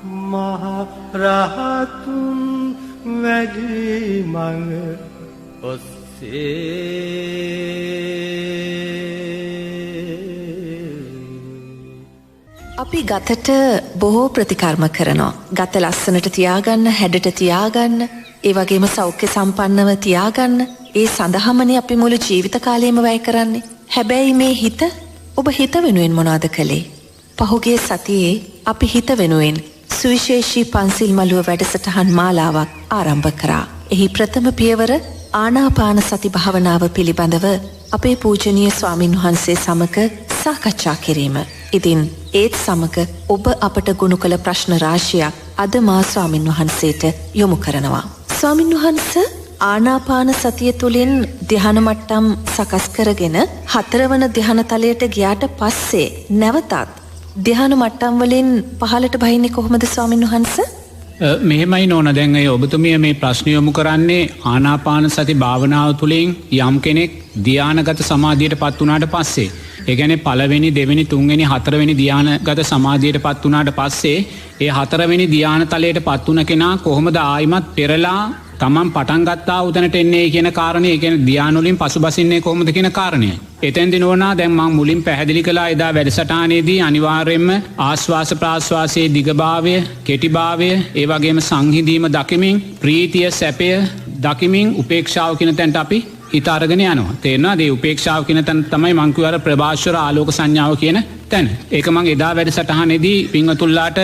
මහ රහතුන් වැඩි මඟ අපි ගතට බොහෝ ප්‍රතිකර්ම කරනවා. ගත ලස්සනට තියාගන්න, හැඩට තියාගන්න, ඒ වගේම සෞඛ්‍ය සම්පන්නව තියාගන්න. ඒ සඳහාමනේ අපි මුළු ජීවිත කාලයම වැය කරන්නේ. හැබැයි මේ හිත, ඔබ හිත වෙනුවෙන් මොනවද කළේ? පහුගිය සතියේ අපි හිත වෙනුවෙන් සුවිශේෂී පන්සිල් මළුව වැඩසටහන් මාලාවක් ආරම්භ කරා. එහි ප්‍රථම පියවර ආනාපාන සති භාවනාව පිළිබඳව අපේ පූජනීය ස්වාමින් වහන්සේ සමග සාකච්ඡා කිරීම. ඉතින් ඒත් සමග ඔබ අපට ගොනු කළ ප්‍රශ්න රාශියක් අද මා ස්වාමින් වහන්සේට යොමු කරනවා. ස්වාමින් වහන්සේ ආනාපාන සතිය තුළින් ධ්‍යාන මට්ටම් සකස් කරගෙන 4 වන ධ්‍යාන තලයට ගියාට පස්සේ නැවතත් ධ්‍යාන මට්ටම් වලින් පහළට බහින්නේ කොහොමද ස්වාමින් වහන්සේ? මෙහෙමයි නෝන, දැන් ඒ ඔබතුමිය මේ ප්‍රශ්න යොමු කරන්නේ ආනාපාන සති භාවනාව තුළින් යම් කෙනෙක් ධ්‍යානගත සමාධියට පත් වුණාට පස්සේ, ඒ කියන්නේ පළවෙනි, දෙවෙනි, තුන්වෙනි, හතරවෙනි ධ්‍යානගත සමාධියට පත් වුණාට පස්සේ ඒ හතරවෙනි ධ්‍යාන තලයට පත් වුණ කෙනා කොහොමද ආයිමත් පෙරලා තමන් පටන් ගත්තා උතනට එන්නේ කියන කාරණේ, ඒ කියන්නේ ධ්‍යාන වලින් පසුබසින්නේ කොහොමද කියන කාරණය. එතෙන්දී නෝනා දැන් මම මුලින් පැහැදිලි කළා එදා වැඩසටහනේදී අනිවාර්යයෙන්ම ආශ්වාස ප්‍රාශ්වාසයේ දිගභාවය, කෙටිභාවය, ඒ වගේම සංහිඳීම දකිමින් ප්‍රීතිය, සැපය දකිමින් උපේක්ෂාව කියන තැනට අපි හිත අරගෙන යනවා. තේරෙනවද? ඒ උපේක්ෂාව කියන තැන තමයි මං කිව්ව අර ප්‍රභාස්වර ආලෝක සංඥාව කියන තැන. ඒක මං එදා වැඩසටහනේදී පින්වතුන්ලාට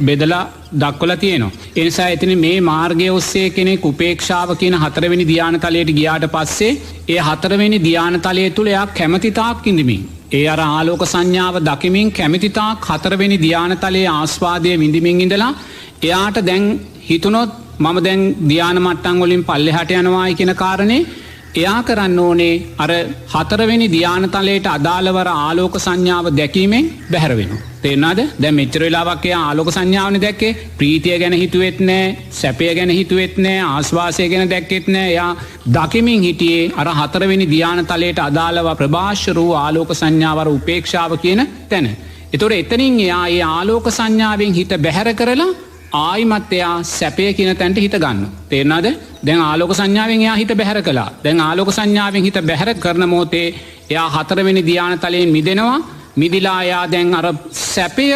බෙදලා දක්වලා තියෙනවා. ඒ නිසා එතන මේ මාර්ගය ඔස්සේ කෙනෙක් උපේක්ෂාව කියන හතරවෙනි ධ්‍යාන තලයට ගියාට පස්සේ ඒ හතරවෙනි ධ්‍යාන තලයේ තුල එයා කැමැති තාක් ඉඳිමින්, ඒ අර ආලෝක සංඥාව දකිමින් කැමැති තාක් හතරවෙනි ධ්‍යාන තලයේ ආස්වාදයේ විඳිමින් ඉඳලා එයාට දැන් හිතුනොත් මම දැන් ධ්‍යාන මට්ටම් වලින් පල්ලෙහාට යනවායි කියන කාරණේ එයා කරන්න ඕනේ අර හතරවෙනි ධ්‍යාන තලයට අදාළවර ආලෝක සංඥාව දැකීමෙන් බැහැර වෙනවා. තේරුණාද? දැන් මෙච්චර වෙලාවක් එයා ආලෝක සංඥාවනේ දැක්කේ. ප්‍රීතිය ගැන හිතුවෙත් නැහැ, සැපය ගැන හිතුවෙත් නැහැ, ආස්වාසය ගැන දැක්කෙත් නැහැ. එයා දකිමින් හිටියේ අර හතරවෙනි ධ්‍යාන තලයට අදාළව ප්‍රභාෂ්වර වූ ආලෝක සංඥාව, අර උපේක්ෂාව කියන තැන. ඒතකොට එතනින් එයා ඒ ආලෝක සංඥාවෙන් හිත බැහැර කරලා ආයිමත් එයා සැපය කියන තැනට හිත ගන්නවා. තේරුණාද? දැන් ආලෝක සංඥාවෙන් එයා හිත බැහැර කළා. දැන් ආලෝක සංඥාවෙන් හිත බැහැර කරන මොහොතේ එයා හතරවෙනි ධ්‍යාන තලයෙන් මිදෙනවා. මිදිලා එයා දැන් අර සැපය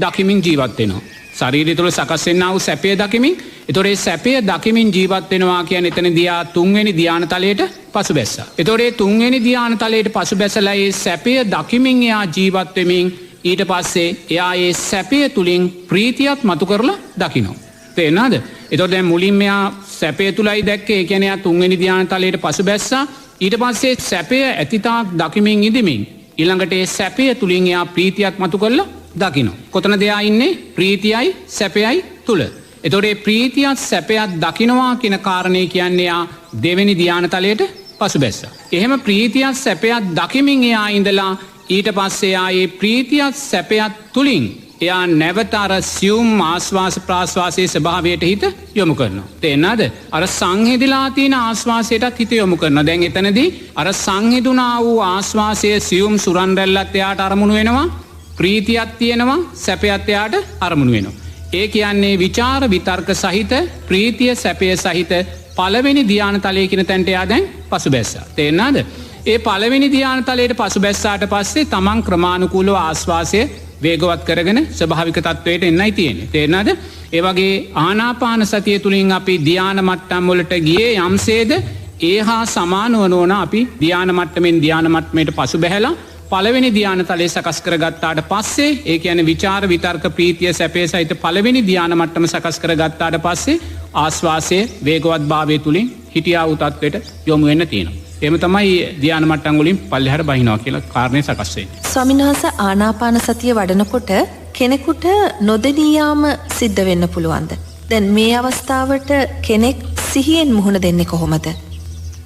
දකිමින් ජීවත් වෙනවා. ශරීරය තුළ සකස් වෙනා වූ සැපය දකිමින්. ඒතකොට ඒ සැපය දකිමින් ජීවත් වෙනවා කියන්නේ එතනදී එයා තුන්වෙනි ධ්‍යාන තලයට පසුබැස්සා. ඒතකොට ඒ තුන්වෙනි ධ්‍යාන තලයට පසුබැසලා ඒ සැපය දකිමින් එයා ජීවත් වෙමින් ඊට පස්සේ එයා ඒ සැපය තුලින් ප්‍රීතියත් මතු කරලා දකිනවා. තේරෙනවද? එතකොට දැන් මුලින්ම එයා සැපය තුලයි දැක්කේ. ඒ කියන්නේ එයා තුන්වෙනි ධ්‍යාන තලයට පසුබැස්සා. ඊට පස්සේ සැපය ඇතිතාක් දකිමින් ඉඳිමින් ඊළඟට ඒ සැපය තුලින් එයා ප්‍රීතියත් මතු කරලා දකිනවා. කොතනද එයා ඉන්නේ? ප්‍රීතියයි සැපයයි තුල. එතකොට මේ ප්‍රීතියත් සැපයත් දකිනවා කියන කාරණේ කියන්නේ එයා දෙවෙනි ධ්‍යාන තලයට පසුබැස්සා. එහෙම ප්‍රීතියත් සැපයත් දකිමින් එයා ඉඳලා ඊට පස්සේ ආයේ ප්‍රීතියත් සැපයත් තුලින් එයා නැවත අර සියුම් ආස්වාස ප්‍රාස්වාසයේ ස්වභාවයට හිත යොමු කරනවා. තේරෙනවද? අර සංහිඳිලා තියෙන ආස්වාසයටත් හිත යොමු කරනවා. දැන් එතනදී අර සංහිඳුනා වූ ආස්වාසයේ සියුම් සුරන් රැල්ලත් එයාට අරමුණු වෙනවා. ප්‍රීතියක් තියෙනවා, සැපයත් එයාට අරමුණු වෙනවා. ඒ කියන්නේ විචාර විතර්ක සහිත ප්‍රීතිය සැපය සහිත පළවෙනි ධ්‍යාන තලයේ කියන තැනට එයා දැන් පසුබැස්සා. තේරෙනවද? ඒ පළවෙනි ධ්‍යාන තලයට පසුබැස්සාට පස්සේ තමන් ක්‍රමානුකූලව ආස්වාසය වේගවත් කරගෙන ස්වභාවික තත්වයට එන්නයි තියෙන්නේ. තේරෙනවද? ඒ වගේ ආනාපාන සතිය තුලින් අපි ධ්‍යාන මට්ටම් වලට ගියේ යම්සේද ඒ හා සමානව නොවන අපි ධ්‍යාන මට්ටමින් ධ්‍යාන මට්ටමට පසුබැහැලා පළවෙනි ධ්‍යාන තලය සකස් කරගත්තාට පස්සේ, ඒ කියන්නේ විචාර විතර්ක ප්‍රීතිය සැපය සහිත පළවෙනි ධ්‍යාන මට්ටම සකස් කරගත්තාට පස්සේ ආස්වාසයේ වේගවත් භාවය තුලින් හිටියා වූ තත්වයට යොමු වෙන්න තියෙනවා. එහෙම තමයි ධ්‍යාන මට්ටම් වලින් පල්ලෙහාට බහිනවා කියලා කාරණේ සකස් වෙන්නේ. ස්වාමීන් වහන්සේ ආනාපාන සතිය වඩනකොට කෙනෙකුට නොදෙනී යාම සිද්ධ වෙන්න පුළුවන්ද? දැන් මේ අවස්ථාවට කෙනෙක් සිහියෙන් මුහුණ දෙන්නේ කොහොමද?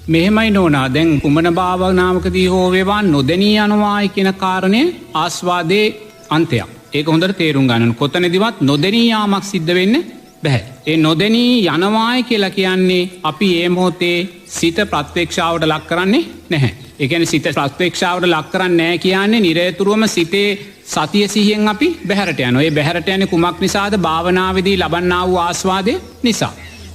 මෙහෙමයි නෝනා, දැන් කුමන භාවනාවකදී හෝ වේවා නොදෙනී යනවායි කියන කාරණය ආස්වාදයේ අන්තයක්. ඒක හොඳට තේරුම් ගන්න. කොතනදිවත් නොදෙනී යාමක් සිද්ධ වෙන්නේ බැහැ. ඒ නොදෙනී යනවායි කියලා කියන්නේ අපි ඒ මොහොතේ සිත ප්‍රත්‍යක්ෂාවට ලක් කරන්නේ නැහැ. ඒ කියන්නේ සිත ප්‍රත්‍යක්ෂාවට ලක් කරන්නේ නැහැ කියන්නේ නිරතුරුවම සිතේ සතිය සිහියෙන් අපි බැහැරට යනවා. ඒ බැහැරට යන්නේ කුමක් නිසාද? භාවනාවේදී ලබන්නා වූ ආස්වාදය නිසා.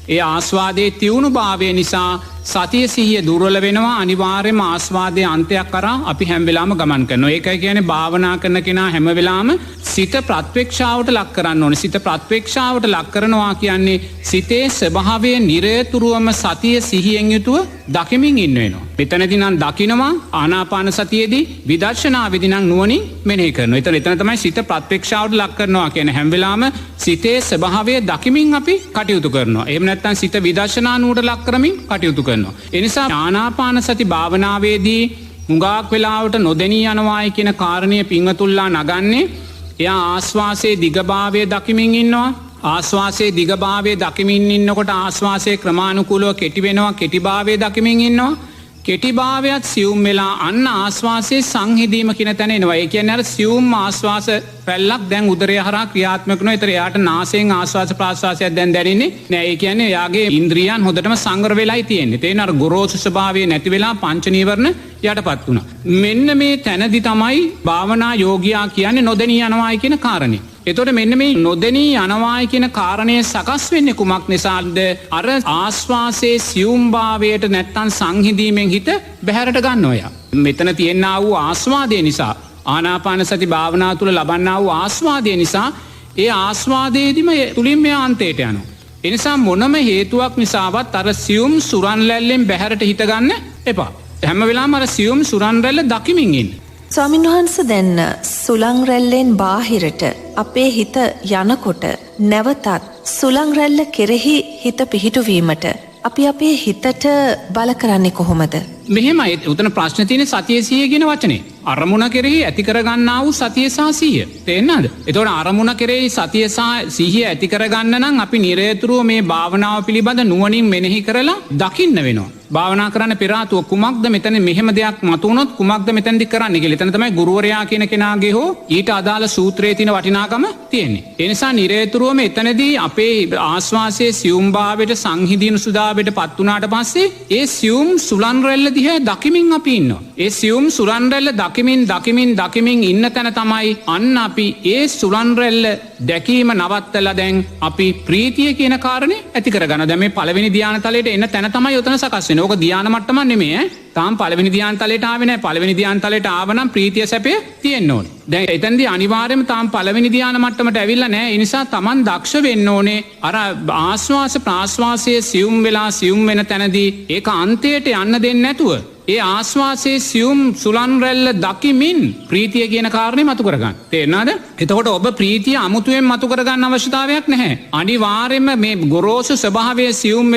ඒ ආස්වාදයේ තියුණු භාවය නිසා සතිය සිහිය දුර්වල වෙනවා. අනිවාර්යයෙන්ම ආස්වාදයේ අන්තයක් කරා අපි හැම වෙලාවම ගමන් කරනවා. ඒකයි කියන්නේ භාවනා කරන කෙනා හැම වෙලාවම සිත ප්‍රත්‍යක්ෂාවට ලක් කරන්න ඕනේ. සිත ප්‍රත්‍යක්ෂාවට ලක් කරනවා කියන්නේ සිතේ ස්වභාවය නිරතුරුවම සතිය සිහියෙන් යුතුව දකිමින් ඉන්න වෙනවා. මෙතනදී නම් දකිනවා ආනාපාන සතියේදී, විදර්ශනාවේදී නම් නුවණින් මෙනෙහි කරනවා. එතන තමයි සිත ප්‍රත්‍යක්ෂාවට ලක් කරනවා කියන්නේ හැම වෙලාවම සිතේ ස්වභාවය දකිමින් අපි කටයුතු කරනවා. එහෙම නැත්නම් සිත විදර්ශනා නුවරට ලක් කරමින් කටයුතු කරනවා. එනිසා ආනාපාන සති භාවනාවේදී හුඟක් වෙලාවට නොදෙනී යනවායි කියන කාරණය පින්වතුල්ලා නගන්නේ එයා ආස්වාසේ දිගභාවය දකිමින් ඉන්නවා. ආස්වාසේ දිගභාවය දකිමින් ඉන්නකොට ආස්වාසේ ක්‍රමානුකූලව කෙටි වෙනවා. කෙටිභාවය දකිමින් ඉන්නවා. කෙටිභාවයත් සියුම් වෙලා අන්න ආස්වාසේ සංහිදීම කියන තැන එනවා. ඒ කියන්නේ අර සියුම් ආස්වාස පැල්ලක් දැන් උදරය හරහා ක්‍රියාත්මක වෙනවා. ඒතර එයාට නාසයෙන් ආස්වාස ප්‍රාස්වාසයක් දැන් දැනෙන්නේ නෑ. ඒ කියන්නේ එයාගේ ඉන්ද්‍රියන් හොඳටම සංවර වෙලායි තියෙන්නේ. තේන අර ගොරෝසු ස්වභාවය නැති වෙලා පංච නීවරණ යටපත් වුණා. මෙන්න මේ තැනදි තමයි භාවනා යෝගියා කියන්නේ නොදෙනී යනවායි කියන කාරණේ. එතකොට මෙන්න මේ නොදෙනී යනවායි කියන කාරණය සකස් වෙන්නේ කුමක් නිසාද? අර ආස්වාසේ සියුම්භාවයට නැත්තම් සංහිඳීමෙන් හිත බැහැරට ගන්නවා යා. මෙතන තියෙනා වූ ආස්වාදය නිසා, ආනාපාන සති භාවනාව තුළ ලබන්නා වූ ආස්වාදය නිසා ඒ ආස්වාදයේදීම තුලින් මේ අන්තයට යනවා. ඒ නිසා මොනම හේතුවක් නිසාවත් අර සියුම් සුරන් රැල්ලෙන් බැහැරට හිත ගන්න එපා. හැම වෙලාවම අර සියුම් සුරන් රැල්ල දකිමින් ඉන්න. ස්වාමීන් වහන්සේ දැන් සුළං රැල්ලෙන් බාහිරට අපේ හිත යනකොට නැවතත් සුළං රැල්ල කෙරෙහි හිත පිහිටුවීමට අපි අපේ හිතට බල කරන්නේ කොහොමද? මෙහෙමයි උතන ප්‍රශ්න තියෙන්නේ සතිය සිහිය කියන වචනේ. අරමුණ කෙරෙහි ඇති කරගන්නා වූ සතිය සහ සිහිය. තේරෙනවද? එතකොට අරමුණ කෙරෙහි සතිය සහ සිහිය ඇති කරගන්න නම් අපි නිරතුරුව මේ භාවනාව පිළිබඳ නුවණින් මෙනෙහි කරලා දකින්න වෙනවා. භාවනා කරන්න පෙර ආතුව කුමක්ද මෙතන මෙහෙම දෙයක් මතුනොත් කුමක්ද මෙතනදි කරන්න කියලා. එතන තමයි ගුරුවරයා කියන කෙනාගේ හෝ ඊට අදාළ සූත්‍රයේ තියෙන වටිනාකම තියෙන්නේ. ඒ නිසා නිරතුරුවම එතනදී අපේ ආස්වාසයේ සියුම් භාවයට සංහිඳින සුදාවට පත් වුණාට පස්සේ ඒ සියුම් සුලන් රැල්ල දිහා දකිමින් අපි ඉන්නවා. ඒ සියුම් සුලන් රැල්ල දකිමින් ඉන්න තැන තමයි අන්න අපි ඒ සුලන් රැල්ල දැකීම නවත්තලා දැන් අපි ප්‍රීතිය කියන කාරණේ ඇති කරගන්න. දැන් මේ පළවෙනි ධ්‍යාන තලයට එන්න තැන තමයි උතන සකස් වෙන්නේ. ඕක ධ්‍යාන මට්ටමක් නෙමෙයි ඈ. තාම පළවෙනි ධ්‍යාන තලයට ආවේ නැහැ. පළවෙනි ධ්‍යාන තලයට ආවනම් ප්‍රීතිය සැපය තියෙන්න ඕනේ. දැන් එතෙන්දී අනිවාර්යයෙන්ම තාම පළවෙනි ධ්‍යාන මට්ටමට ඇවිල්ලා නැහැ. ඒ නිසා Taman දක්ෂ වෙන්න ඕනේ අර ආස්වාස ප්‍රාස්වාසයේ සියුම් වෙලා සියුම් වෙන තැනදී ඒක අන්තයට යන්න දෙන්නේ නැතුව ඒ ආස්වාසේ සියුම් සුලන් රැල්ල දකිමින් ප්‍රීතිය කියන කාරණේ මතු කරගන්න. තේරෙනවද? එතකොට ඔබ ප්‍රීතිය අමුතුවෙන් මතු කරගන්න අවශ්‍යතාවයක් නැහැ. අනිවාර්යයෙන්ම මේ ගොරෝසු ස්වභාවය සියුම්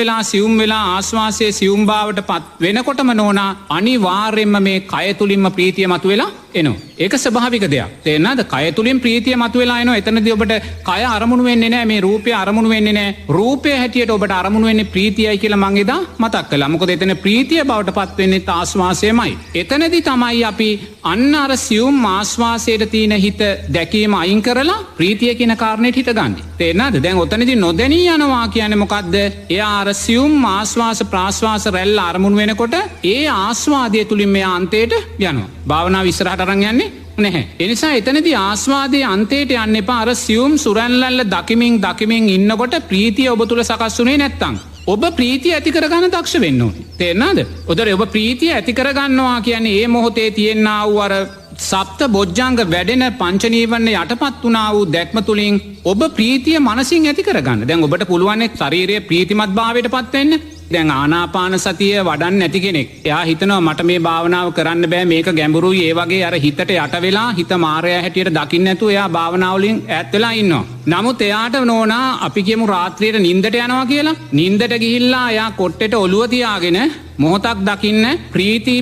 වෙලා ආස්වාසේ සියුම් භාවයට පත් වෙනකොටම නෝනා අනිවාර්යයෙන්ම මේ කය තුලින්ම ප්‍රීතිය මතුවෙලා එනවා. ඒක ස්වභාවික දෙයක්. තේරෙනවද? කය තුලින් ප්‍රීතිය මතුවෙලා එනවා. එතනදී ඔබට කය අරමුණු වෙන්නේ නැහැ. මේ රූපය අරමුණු වෙන්නේ නැහැ. රූපය හැටියට ඔබට අරමුණු වෙන්නේ ප්‍රීතියයි කියලා මං එදා මතක් කළා. මොකද එතන ප්‍රීතිය බවට පත් වෙන්නේ ආස්වාසයමයි. එතනදී තමයි අපි අන්න අර සියුම් ආස්වාසයට තියෙන හිත දැකීම අයින් කරලා ප්‍රීතිය කියන කාරණේට හිත ගන්න. තේරෙනවද? දැන් ඔතනදී නොදැනී යනවා කියන්නේ මොකද්ද? එයා අර සියුම් ආස්වාස ප්‍රාස්වාස රැල්ල අරමුණු වෙනකොට ඒ ආස්වාදයේ තුලින් මෙයා අන්තයට යනවා. භාවනාව ඉස්සරහට අරන් යන්නේ නැහැ. ඒ නිසා එතනදී ආස්වාදයේ අන්තයට යන්න එපා. අර සියුම් සුරන්ලල්ල දකිමින් ඉන්නකොට ප්‍රීතිය ඔබ තුල සකස් වුණේ නැත්තම් ඔබ ප්‍රීතිය ඇති කරගන්න දක්ෂ වෙන්න ඕනේ. තේරෙනවද? උදේ ඔබ ප්‍රීතිය ඇති කරගන්නවා කියන්නේ ඒ මොහොතේ තියෙනා වූ අර සප්ත බොජ්ජංග වැඩෙන පංච නීවරණ යටපත් වුණා වූ දැක්ම තුලින් ඔබ ප්‍රීතිය මනසින් ඇති කරගන්න. දැන් ඔබට පුළුවන් ශාරීරික ප්‍රීතිමත් භාවයට පත් වෙන්න. දැන් ආනාපාන සතිය වඩන්න නැති කෙනෙක් එයා හිතනවා මට මේ භාවනාව කරන්න බෑ මේක ගැඹුරුයි ඒ වගේ අර හිතට යට වෙලා හිත මායя හැටියට දකින්න නැතුව එයා භාවනාව වලින් ඈත් වෙලා ඉන්නවා. නමුත් එයාට නෝනා අපි කියමු රාත්‍රියේ නිින්දට යනවා කියලා. නිින්දට ගිහිල්ලා එයා කොට්ටේට ඔළුව තියාගෙන මොහොතක් දකින්න ප්‍රීති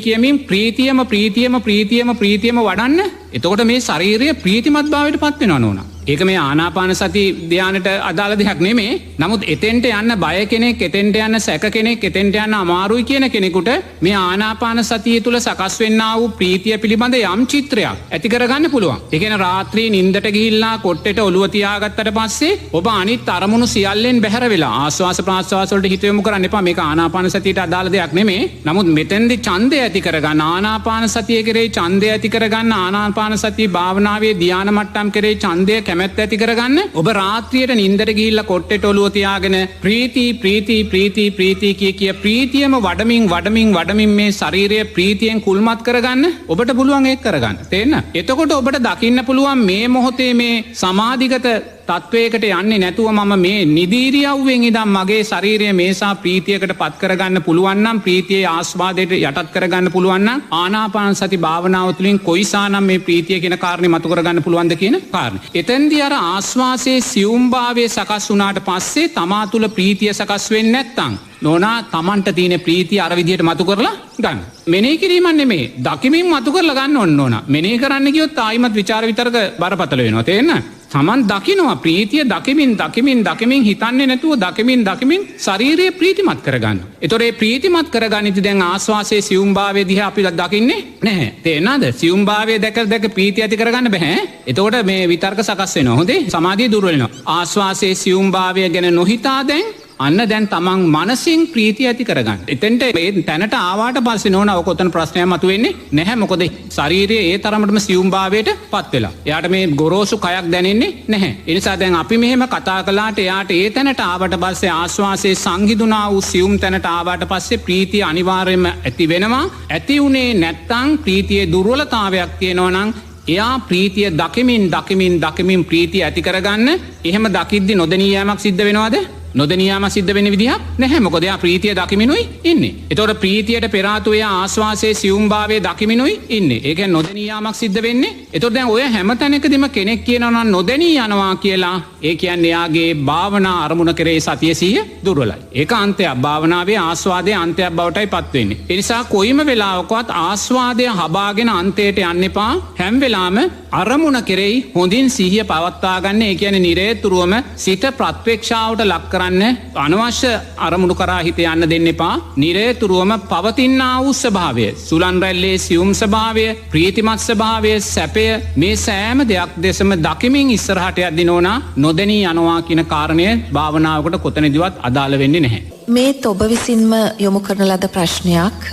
කියමින් ප්‍රීතියම වඩන්න. එතකොට මේ ශාරීරික ප්‍රීතිමත් භාවයට පත් වෙනවා නෝනා. ඒක මේ ආනාපාන සති ධ්‍යානට අදාළ දෙයක් නෙමේ. නමුත් එතෙන්ට යන්න බය කෙනෙක්, එතෙන්ට යන්න සැක කෙනෙක්, එතෙන්ට යන්න අමාරුයි කියන කෙනෙකුට මේ ආනාපාන සතිය තුල සකස් වෙන්නා වූ ප්‍රීතිය පිළිබඳ යම් චිත්‍රයක් ඇති කරගන්න පුළුවන්. ඒ කියන්නේ රාත්‍රී නිින්දට ගිහිල්ලා කොට්ටෙට ඔළුව තියාගත්තට පස්සේ ඔබ අනිත් අරමුණු සියල්ලෙන් බැහැර වෙලා ආස්වාස ප්‍රාස්වාස වලට හිත යොමු කරන්න එපා. මේක ආනාපාන සතියට අදාළ දෙයක් නෙමේ. නමුත් මෙතෙන්දි ඡන්දය ඇති කරගන්න, ආනාපාන සතිය කෙරෙහි ඡන්දය ඇති කරගන්න, ආනාපාන සතිය භාවනාවේ ධ්‍යාන මට්ටම් කෙරෙහි ඡන්දය කැමැත්ත ඇති කරගන්න. ඔබ රාත්‍රියට නිින්දට ගිහිල්ලා කොට්ටෙට ඔළුව තියාගෙන ප්‍රීති ප්‍රීති ප්‍රීති ප්‍රීති කිය ප්‍රීතියම වඩමින් මේ ශරීරය ප්‍රීතියෙන් කුල්මත් කරගන්න ඔබට පුළුවන් ඒක කරගන්න. තේන්න? එතකොට ඔබට දකින්න පුළුවන් මේ මොහොතේ මේ සමාධිගත තත්වයකට යන්නේ නැතුව මම මේ නිදීරියව්වෙන් ඉඳන් මගේ ශරීරය මේසා ප්‍රීතියකට පත් කරගන්න පුළුවන් නම්, ප්‍රීතියේ ආස්වාදයට යටත් කරගන්න පුළුවන් නම් ආනාපාන සති භාවනාව තුළින් කොයිසානම් මේ ප්‍රීතිය කියන කාරණේ මතු කරගන්න පුළුවන්ද කියන කාරණේ. එතෙන්දී අර ආස්වාසයේ සියුම්භාවයේ සකස් වුණාට පස්සේ තමා තුළ ප්‍රීතිය සකස් වෙන්නේ නැත්නම් නෝනා තමන්ට තියෙන ප්‍රීතිය අර විදියට මතු කරලා ගන්න. මෙනෙහි කිරීමක් නෙමෙයි, දකිමින් මතු කරලා ගන්න ඕන නෝනා. මෙනෙහි කරන්න ගියොත් ආයිමත් ਵਿਚාර විතරක බරපතල වෙනවා. තේරෙනවද? තමන් දකිනවා ප්‍රීතිය දකිමින් හිතන්නේ නැතුව දකිමින් ශරීරයේ ප්‍රීතිමත් කරගන්න. ඒතොර ඒ ප්‍රීතිමත් කරගනිද්දී දැන් ආස්වාසයේ සියුම්භාවය දිහා අපි දකින්නේ නැහැ. තේරෙනවද? සියුම්භාවය දැක ප්‍රීතිය ඇති කරගන්න බෑ. එතකොට මේ විතර්ක සකස් වෙනවා. හොඳේ? සමාධිය දුර්වල වෙනවා. ආස්වාසයේ සියුම්භාවය ගැන නොහිතා අන්න දැන් තමන් මනසින් ප්‍රීතිය ඇති කරගන්න. එතෙන්ට මේ තැනට ආවාට පස්සේ නෝන ඔක උතන ප්‍රශ්නයක් මතුවෙන්නේ නැහැ. මොකද ශරීරයේ ඒ තරමටම සියුම් භාවයට පත් වෙලා. එයාට මේ ගොරෝසු කයක් දැනෙන්නේ නැහැ. ඒ නිසා දැන් අපි මෙහෙම කතා කළාට එයාට ඒ තැනට ආවට පස්සේ ආස්වාසේ සංහිඳුනා වූ සියුම් තැනට ආවට පස්සේ ප්‍රීතිය අනිවාර්යයෙන්ම ඇති වෙනවා. ඇති උනේ නැත්තම් ප්‍රීතියේ දුර්වලතාවයක් තියෙනවා නම් එයා ප්‍රීතිය දකිමින් ප්‍රීතිය ඇති කරගන්න. එහෙම දකිද්දි නොදෙනී යෑමක් සිද්ධ වෙනවද? නොදනියාම සිද්ධ වෙන විදිහක් නැහැ. මොකද එයා ප්‍රීතිය දකිමිනුයි ඉන්නේ. ඒතකොට ප්‍රීතියට පෙර ආතු එයා ආස්වාසයේ සියුම්භාවයේ දකිමිනුයි ඉන්නේ. ඒ කියන්නේ නොදනියාමක් සිද්ධ වෙන්නේ. ඒතකොට දැන් ඔය හැම තැනකදීම කෙනෙක් කියනවා නම් නොදනී යනවා කියලා, ඒ කියන්නේ එයාගේ භාවනා අරමුණ කරේ සතිය සිහිය දුර්වලයි. ඒක අන්තයක්. භාවනාවේ ආස්වාදයේ අන්තයක් බවටයි පත් වෙන්නේ. ඒ නිසා කොයිම වෙලාවකවත් ආස්වාදය හබාගෙන අන්තයට යන්න එපා. හැම වෙලාවෙම අරමුණ කෙරෙහි හොඳින් සිහිය පවත්වා ගන්න. ඒ කියන්නේ නිරේතුරුවම සිත ප්‍රත්‍යක්ෂාවට ලක් කරන්න, අනවශ්‍ය අරමුණු කරා හිත යන්න දෙන්න එපා. නිරේතුරුවම පවතිනා වූ ස්වභාවය, සුලන් රැල්ලේ සියුම් ස්වභාවය, ප්‍රීතිමත් ස්වභාවය, සැපය, මේ සෑම දෙයක් දෙසම දකිමින් ඉස්සරහට යද්දී නෝනා නොදෙනී යනවා කියන කාරණය භාවනාවකට කොතනදිවත් අදාළ වෙන්නේ නැහැ. මේත් ඔබ විසින්ම යොමු කරන ලද ප්‍රශ්නයක්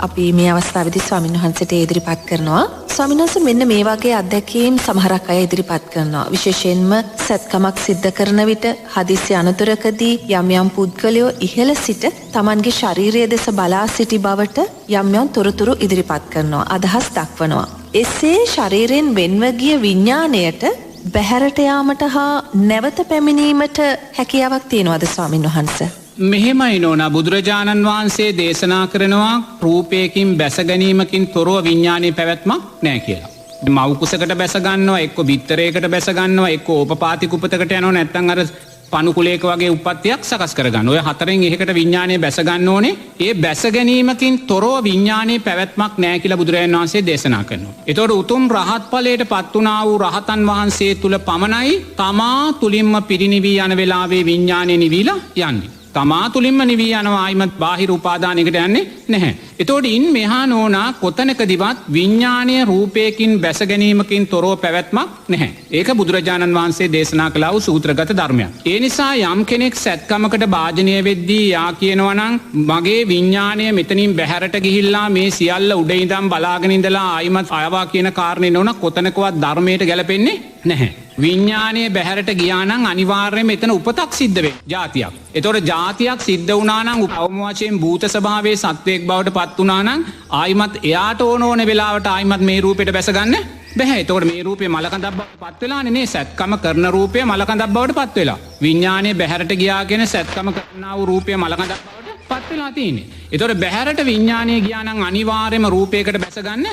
අපි මේ අවස්ථාවේදී ස්වාමීන් වහන්සේට ඉදිරිපත් කරනවා. ස්වාමීන් වහන්සේ මෙන්න මේ වගේ අත්දැකීම් සමහරක් අය ඉදිරිපත් කරනවා. විශේෂයෙන්ම සත්කමක් සිද්ධ කරන විට හදිසි අනතුරකදී යම් පුද්ගලයෝ ඉහළ සිට Tamanගේ ශාරීරිය දෙස බලා සිටි බවට යම් තොරතුරු ඉදිරිපත් කරනවා, අදහස් දක්වනවා. එසේ ශරීරයෙන් වෙන්ව ගිය විඥාණයට බැහැරට යාමට හා නැවත පැමිණීමට හැකියාවක් තියෙනවද ස්වාමීන් වහන්සේ? මෙහෙමයි නෝනා, බුදුරජාණන් වහන්සේ දේශනා කරනවා රූපයකින් බැස ගැනීමකින් තොරව විඥානයේ පැවැත්මක් නැහැ කියලා. මව්කුසකට බැස ගන්නවා, එක්ක බිත්තරයකට බැස ගන්නවා, එක්ක ඕපපාතික උපතකට යනවා, නැත්නම් අර පණුකුලයක වගේ උප්පත්තියක් සකස් කරගන්න. ඔය හතරෙන් එකකට විඥානයේ බැස ගන්න ඕනේ. ඒ බැස ගැනීමකින් තොරව විඥානයේ පැවැත්මක් නැහැ කියලා බුදුරජාණන් වහන්සේ දේශනා කරනවා. ඒතකොට උතුම් රහත් ඵලයට පත් වුණා වූ රහතන් වහන්සේ තුල පමණයි තමා තුලින්ම පිරිනිවී යන වෙලාවේ විඥානය නිවිලා යන්නේ. තමා තුලින්ම නිවී යනවා, ආයිමත් බාහිර උපාදානයකට යන්නේ නැහැ. එතකොට ඉන් මෙහා නෝනා කොතනකදිවත් විඥානීය රූපයකින් බැස ගැනීමකින් තොරව පැවැත්මක් නැහැ. ඒක බුදුරජාණන් වහන්සේ දේශනා කළා වූ සූත්‍රගත ධර්මයක්. ඒ නිසා යම් කෙනෙක් සත්කමකට භාජනය වෙද්දී යා කියනවා නම් මගේ විඥානය මෙතනින් බැහැරට ගිහිල්ලා මේ සියල්ල උඩ ඉඳන් බලාගෙන ඉඳලා ආයිමත් ආවා කියන කාරණේ නෝනා කොතනකවත් ධර්මයට ගැලපෙන්නේ නැහැ. විඥානය බැහැරට ගියා නම් අනිවාර්යයෙන්ම එතන උපතක් සිද්ධ වෙයි, ජාතියක්. ඒතකොට ජාතියක් සිද්ධ වුණා නම් අවම වශයෙන් භූත ස්වභාවයේ සත්වයක් බවට පත් වුණා නම් ආයිමත් එයාට ඕන වෙලාවට ආයිමත් මේ රූපෙට බැස ගන්න බැහැ. ඒතකොට මේ රූපේ මලකඳක් බවට පත් වෙලානේ නේ. සත්කම කරන රූපය මලකඳක් බවට පත් වෙලා. විඥානය බැහැරට ගියා කියන සත්කම කරනා වූ රූපය මලකඳක් බවට පත් වෙලා තියෙන්නේ. ඒතකොට බැහැරට විඥානය ගියා නම් අනිවාර්යයෙන්ම රූපයකට බැස ගන්න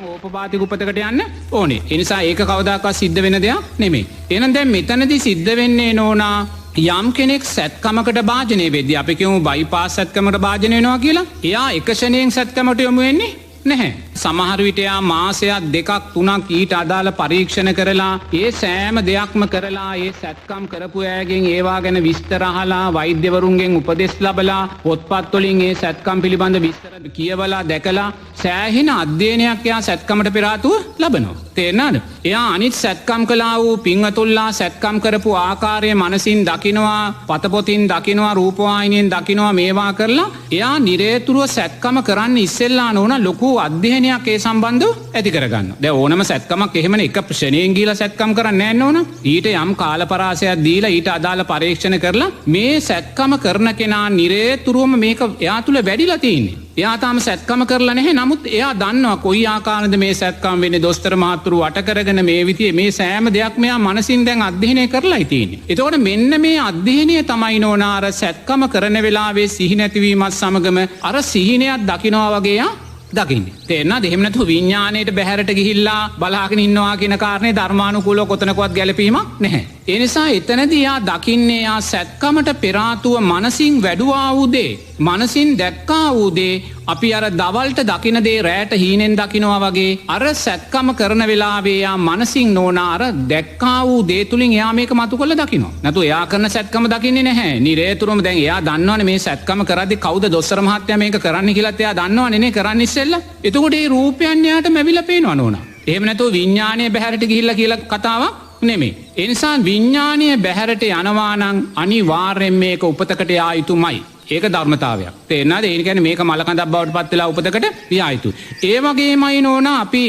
ඕපපාතික උපතකට යන්න ඕනේ. ඒ නිසා ඒක කවදාකවත් සිද්ධ වෙන දෙයක් නෙමෙයි. එහෙනම් දැන් මෙතනදී සිද්ධ වෙන්නේ නෝනා යම් කෙනෙක් සත්කමකට භාජනය වෙද්දී අපි කියමු බයිපාස් සත්කමකට භාජනය වෙනවා කියලා. එයා එක ෂණයෙන් සත්කමට යොමු වෙන්නේ නැහැ. සමහර විට එයා මාසයක් දෙකක් තුනක් ඊට අදාළ පරීක්ෂණ කරලා ඒ සෑම දෙයක්ම කරලා ඒ සැත්කම් කරපු අයගෙන් ඒවා ගැන විස්තර අහලා වෛද්‍යවරුන්ගෙන් උපදෙස් ලබලා පොත්පත් වලින් ඒ සැත්කම් පිළිබඳ විස්තර කියවලා දැකලා සෑහෙන අධ්‍යයනයක් එයා සැත්කමට පෙර ආතුව ලබනවා. තේරෙනවද? එයා අනිත් සැත්කම් කළා වූ පින්වතුන්ලා සැත්කම් කරපු ආකාරය මනසින් දකිනවා, පතපොතින් දකිනවා, රූපවාහිනියෙන් දකිනවා, මේවා කරලා එයා නිරේතුරුව සැත්කම කරන්න ඉස්සෙල්ලා නෝන ලොකු අධ්‍යයනයක් ඒ සම්බන්ධව ඇති කරගන්න. දැන් ඕනම සැත්කමක් එහෙමනේ එක ක්ෂණයෙන් ගිහලා සැත්කම් කරන්නේ නැහැ නෝන. ඊට යම් කාලපරාසයක් දීලා ඊට අදාළ පරීක්ෂණ කරලා මේ සැත්කම කරන කෙනා නිරේතුරුවම මේක එයා තුල වැඩිලා තියෙන්නේ. එයා තාම සැත්කම කරලා නැහැ. නමුත් එයා දන්නවා කොයි ආකාරයෙන්ද මේ සැත්කම් වෙන්නේ. දොස්තර මහතුරු වට කරගෙන මේ විදිහේ මේ සෑම දෙයක් මෙයා මනසින් දැන් අධ්‍යයනය කරලායි තියෙන්නේ. එතකොට මෙන්න මේ අධ්‍යයනය තමයි නෝනා අර සැත්කම කරන වෙලාවේ සිහි නැතිවීමත් සමගම අර සිහිනයක් දකිනවා වගේ යා දකින්නේ. තේරෙනවද? එහෙම නැතුව විඥාණයට බැහැරට ගිහිල්ලා බලාගෙන ඉන්නවා කියන කාරණේ ධර්මානුකූලව කොතනකවත් ගැලපීමක් නැහැ. ඒ නිසා එතනදී යා දකින්නේ යා සැත්කමට පෙර ආතුව මනසින් වැඩුවා වූ දේ, මනසින් දැක්කා වූ දේ අපි අර දවල්ට දකින දේ රැට හීනෙන් දකිනවා වගේ අර සැත්කම කරන වෙලාවේ යා මනසින් නෝනා අර දැක්කා වූ දේ තුලින් එයා මේක මතු කරලා දකිනවා. නැතු එයා කරන සැත්කම දකින්නේ නැහැ. නිරේතුරුම දැන් එයා දන්නවනේ මේ සැත්කම කරද්දී කවුද දොස්තර මහත්තයා මේක කරන්න කියලාත් එයා දන්නවනේ නේ කරන්න ඉස්සෙල්ලා. එතකොට මේ රූපයන් යාට මැවිලා පේනවා නෝනා. එහෙම නැතුව විඥානය බැහැරට ගිහිල්ලා කියලා කතාවක් නෙමෙයි. ඒ නිසා විඥානය බැහැරට යනවා නම් අනිවාර්යෙන් මේක උපතකට යා යුතුමයි. ඒක ධර්මතාවයක්. තේරෙනවද? ඒ කියන්නේ මේක මලකඳක් බවට පත් වෙලා උපතකට යා යුතුයි. ඒ වගේමයි නෝනා අපි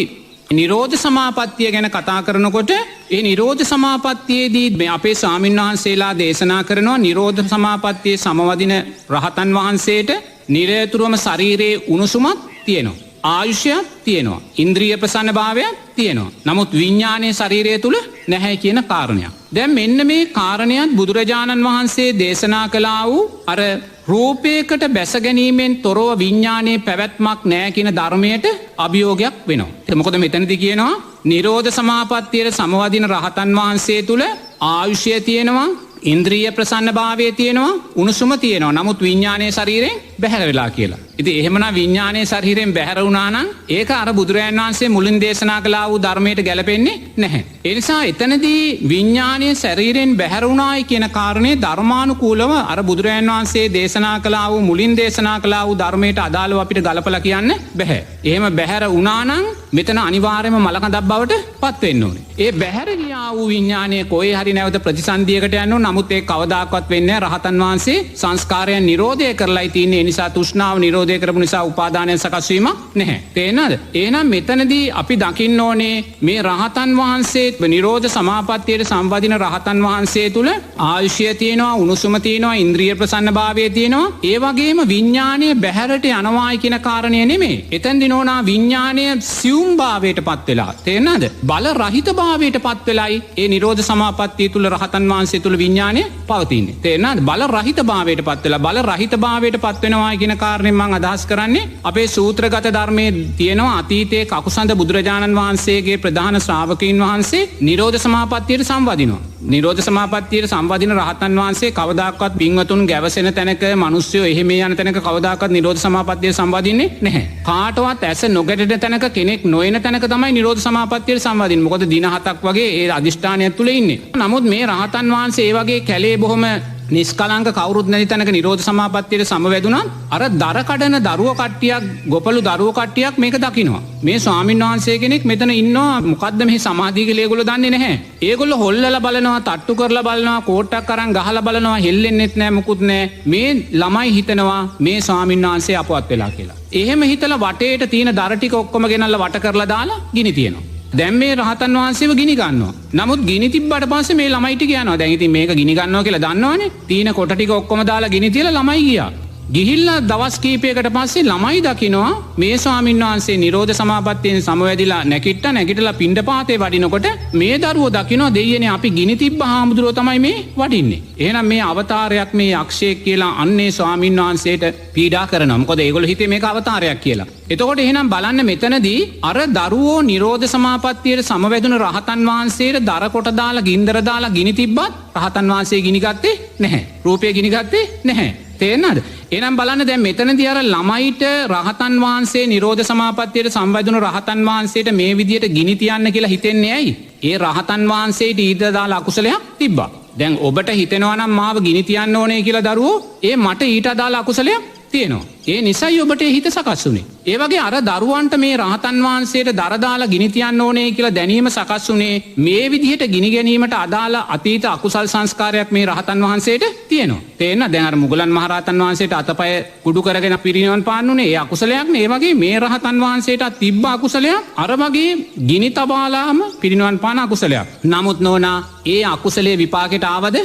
නිරෝධ සමාපත්තිය ගැන කතා කරනකොට ඒ නිරෝධ සමාපත්තියේදී මේ අපේ ස්වාමින්වහන්සේලා දේශනා කරනවා නිරෝධ සමාපත්තියේ සමවදින රහතන් වහන්සේට නිරේතුරුවම ශරීරයේ උණුසුමක් තියෙනවා. ආයුෂයක් තියෙනවා. ඉන්ද්‍රිය ප්‍රසන්න භාවයක් තියෙනවා. නමුත් විඥානයේ ශරීරය තුල නැහැ කියන කාරණයක්. දැන් මෙන්න මේ කාරණයක් බුදුරජාණන් වහන්සේ දේශනා කළා වූ අර රූපයකට බැස ගැනීමෙන් තොරව විඥානයේ පැවැත්මක් නැහැ කියන ධර්මයට අභියෝගයක් වෙනවා. මොකද මෙතනදී කියනවා නිරෝධ සමාපත්තියේ සමවදින රහතන් වහන්සේ තුල ආයුෂය තියෙනවා, ඉන්ද්‍රිය ප්‍රසන්න භාවය තියෙනවා, උණුසුම තියෙනවා. නමුත් විඥානයේ ශරීරයෙන් බැහැර වෙලා කියලා. ඉතින් එහෙමනම් විඥානයේ ශරීරයෙන් බැහැර වුණා නම් ඒක අර බුදුරජාණන් වහන්සේ මුලින් දේශනා කළා වූ ධර්මයට ගැලපෙන්නේ නැහැ. ඒ නිසා එතනදී විඥානයේ ශරීරයෙන් බැහැර වුණායි කියන කාරණේ ධර්මානුකූලව අර බුදුරජාණන් වහන්සේ දේශනා කළා වූ මුලින් දේශනා කළා වූ ධර්මයට අදාළව අපිට ගලපලා කියන්න බෑ. එහෙම බැහැර වුණා නම් මෙතන අනිවාර්යයෙන්ම මලකඳක් බවට පත් වෙන්න ඕනේ. ඒ බැහැර ගියා වූ විඥානයේ කොහේ හරි නැවත ප්‍රතිසන්දියකට යන්න ඕන. නමුත් ඒක කවදාකවත් වෙන්නේ නැහැ. රහතන් වහන්සේ සංස්කාරයන් නිරෝධය කරලායි තියෙන්නේ. ඒ නිසා තෘෂ්ණාව නිරෝධය කරපු නිසා උපාදානයන් සකස් වීමක් නැහැ. තේරෙනවද? එහෙනම් මෙතනදී අපි දකින්න ඕනේ මේ රහතන් වහන්සේ නිරෝධ සමාපත්තියේ සම්වදින රහතන් වහන්සේ තුල ආයුෂය තියෙනවා, උණුසුම තියෙනවා, ඉන්ද්‍රිය ප්‍රසන්න භාවය තියෙනවා. ඒ වගේම විඥානය බැහැරට යනවායි කියන කාරණය නෙමෙයි. එතෙන්දී නෝනා විඥානය සියුම් භාවයට පත් වෙලා. තේරෙනවද? බල රහිත භාවයට පත් වෙලයි ඒ නිරෝධ සමාපත්තිය තුල රහතන් වහන්සේ තුල විඥානය පවතින්නේ. තේරෙනවද? බල රහිත භාවයට පත් වෙලා බල රහිත භාවයට පත් වෙනවා කියන කාරණයෙන් මම අදහස් කරන්නේ අපේ සූත්‍රගත ධර්මයේ තියෙනවා අතීතයේ කකුසඳ බුදුරජාණන් වහන්සේගේ ප්‍රධාන ශ්‍රාවකීන් වහන්සේ නිරෝධ සමාපත්තියට සම්වදිනවා. නිරෝධ සමාපත්තියට සම්වදින රහතන් වහන්සේ කවදාකවත් පින්වතුන් ගැවසෙන තැනක මිනිස්සු එහෙම යන තැනක කවදාකවත් නිරෝධ සමාපත්තියට සම්වදින්නේ නැහැ. කාටවත් ඇස නොගැටෙන තැනක කෙනෙක් නොයන තැනක තමයි නිරෝධ සමාපත්තියට සම්වදින්නේ. මොකද දින 7ක් වගේ ඒ අදිෂ්ඨානය තුල ඉන්නේ. නමුත් මේ රහතන් වහන්සේ ඒ වගේ කැලේ බොහොම නිස්කලංක කවුරුත් නැති තැනක නිරෝධ සමාපත්තියට සමවැදුණා. අර දර කඩන දරුවෝ කට්ටියක්, ගොපලු දරුවෝ කට්ටියක් මේක දකිනවා. මේ ස්වාමීන් වහන්සේ කෙනෙක් මෙතන ඉන්නවා. මොකද්ද මේ සමාධිය කියලා ඒගොල්ලෝ දන්නේ නැහැ. ඒගොල්ලෝ හොල්ලලා බලනවා, තට්ටු කරලා බලනවා, කෝට්ටක් අරන් ගහලා බලනවා, හෙල්ලෙන්නෙත් නැහැ, මුකුත් නැහැ. මේ ළමයි හිතනවා මේ ස්වාමීන් වහන්සේ අපවත් වෙලා කියලා. එහෙම හිතලා වටේට තියෙන දර ටික ඔක්කොම ගෙනල්ලා වට කරලා දාලා ගිනි තියනවා. දැන් මේ රහතන් වහන්සේව ගිනි ගන්නවා. නමුත් ගිනි තිබ්බට පස්සේ මේ ළමයි ටික යනවා. දැන් ඉතින් මේක ගිනි ගන්නවා කියලා දන්නවනේ. තීන කොට ටික ඔක්කොම දාලා ගිනි තියලා ළමයි ගියා. ගිහිල්ලා දවස් කීපයකට පස්සේ ළමයි දකිනවා මේ ස්වාමීන් වහන්සේ නිරෝධ සමාපත්තියෙන් සමවැදිලා නැගිටලා පිණ්ඩපාතේ වඩිනකොට මේ දරුවෝ දකිනවා දෙයියනේ අපි ගිනි තිබ්බ හාමුදුරුවෝ තමයි මේ වඩින්නේ. එහෙනම් මේ අවතාරයක් මේ යක්ෂයෙක් කියලා අන්නේ ස්වාමීන් වහන්සේට පීඩා කරනවා. මොකද ඒගොල්ලෝ හිතේ මේක අවතාරයක් කියලා. එතකොට එහෙනම් බලන්න මෙතනදී අර දරුවෝ නිරෝධ සමාපත්තියට සමවැදුණු රහතන් වහන්සේට දර කොට දාලා ගින්දර දාලා ගිනි තිබ්බත් රහතන් වහන්සේ ගිනි ගත්තේ නැහැ. රූපය ගිනි ගත්තේ නැහැ. තේරෙනවද? එනම් බලන්න දැන් මෙතනදී අර ළමයිට රහතන් වහන්සේ නිරෝධ සමාපත්තියට සම්බන්ධුණු රහතන් වහන්සේට මේ විදියට ගිනි තියන්න කියලා හිතෙන්නේ ඇයි? ඒ රහතන් වහන්සේට ඊට දාලා අකුසලයක් තිබ්බා. දැන් ඔබට හිතෙනවා නම් මාව ගිනි තියන්න ඕනේ කියලා දරුවෝ, ඒ මට ඊට අදාළ අකුසලයක් තියෙනවා. ඒ නිසයි ඔබට හිත සකස් වුනේ. ඒ වගේ අර දරුවන්ට මේ රහතන් වහන්සේට දර දාලා ගිනි තියන්න ඕනේ කියලා දැනීම සකස් වුනේ මේ විදිහට ගිනි ගැනීමට අදාළ අතීත අකුසල් සංස්කාරයක් මේ රහතන් වහන්සේට තියෙනවා. තේන්න දැන් අර මුගලන් මහරහතන් වහන්සේට අතපය කුඩු කරගෙන පිරිනිවන් පාන්නුනේ ඒ අකුසලයක් නේ. ඒ වගේ මේ රහතන් වහන්සේට තිබ්බ අකුසලයක් අර වගේ ගිනි තබාලාම පිරිනිවන් පාන අකුසලයක්. නමුත් නෝනා ඒ අකුසලයේ විපාකයට ආවද?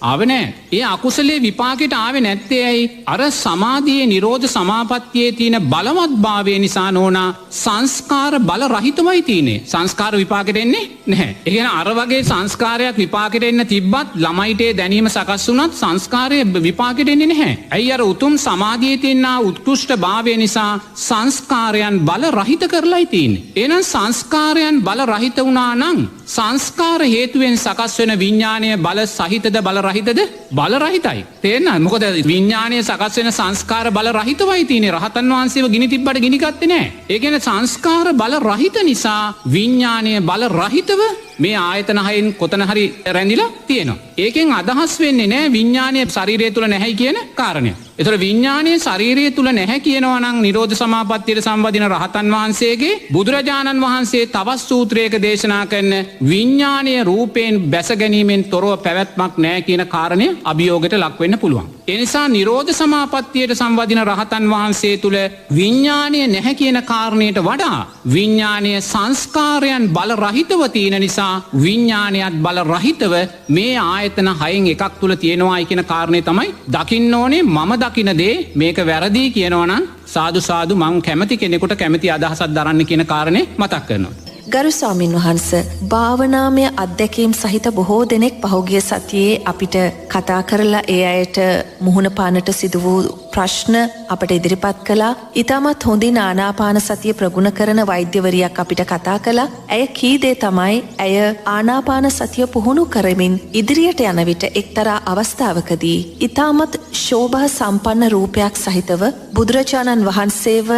ආවේ නෑ. ඒ අකුසලයේ විපාකයට ආවේ නැත්තේ ඇයි? අර සමාධියේ නිරෝධ සමාපත්තියේ තියෙන බලවත් භාවය නිසා නෝනා සංස්කාර බල රහිතවයි තියෙන්නේ. සංස්කාර විපාකයට එන්නේ නැහැ. ඒ කියන්නේ අර වගේ සංස්කාරයක් විපාකයට එන්න තිබ්බත් ළමයිට දැනීම සකස් වුණත් සංස්කාරය විපාකයට එන්නේ නැහැ. ඇයි? අර උතුම් සමාධියේ තියෙන උත්කෘෂ්ඨ භාවය නිසා සංස්කාරයන් බල රහිත කරලායි තියෙන්නේ. එහෙනම් සංස්කාරයන් බල රහිත වුණා නම් සංස්කාර හේතුවෙන් සකස් වෙන විඥානය බල සහිතද බල රහිතද? බල රහිතයි. තේරෙනවද? මොකද විඥානය සකස් වෙන සංස්කාර බල රහිතවයි තියෙන්නේ. රහතන් වහන්සේව ගිනි තිබ්බට ගිනි ගත්තේ නැහැ. ඒ කියන්නේ සංස්කාර බල රහිත නිසා විඥානය බල රහිතව මේ ආයතන හයෙන් කොතන හරි රැඳිලා තියෙනවා. ඒකෙන් අදහස් වෙන්නේ නැහැ විඥානය ශරීරය තුල නැහැයි කියන කාරණය. ඒතර විඥානය ශරීරය තුල නැහැ කියනවා නම් නිරෝධ සමාපත්තියට සම්බන්ධින රහතන් වහන්සේගේ බුදුරජාණන් වහන්සේ තවත් සූත්‍රයක දේශනා කරන විඥානය රූපයෙන් බැස ගැනීමෙන් තොරව පැවැත්මක් නැහැ කියන කාරණය අභියෝගයට ලක් වෙන්න පුළුවන්. ඒ නිසා නිරෝධ සමාපත්තියට සම්බන්ධින රහතන් වහන්සේ තුල විඥානය නැහැ කියන කාරණයට වඩා විඥානය සංස්කාරයන් බල රහිතව තියෙන නිසා විඥානයත් බල රහිතව මේ ආයතන හයෙන් එකක් තුල තියෙනවායි කියන කාරණේ තමයි දකින්න ඕනේ. මම දකින දේ මේක වැරදි කියනවා නම් සාදු සාදු මං කැමති කෙනෙකුට කැමති අදහසක් දරන්න කියන කාරණේ මතක් කරනවා. ගරු ස්වාමින් වහන්ස, භාවනාමය අත්දැකීම් සහිත බොහෝ දෙනෙක් පහුගිය සතියේ අපිට කතා කරලා ඒ අයට මුහුණ පානට සිදු වූ ප්‍රශ්න අපට ඉදිරිපත් කළා. ඊටමත් හොඳින් ආනාපාන සතිය ප්‍රගුණ කරන වෛද්‍යවරියක් අපිට කතා කළා. ඇය කී දේ තමයි ඇය ආනාපාන සතිය පුහුණු කරමින් ඉදිරියට යන විට එක්තරා අවස්ථාවකදී ඊටමත් ශෝභා සම්පන්න රූපයක් සහිතව බුදුරජාණන් වහන්සේව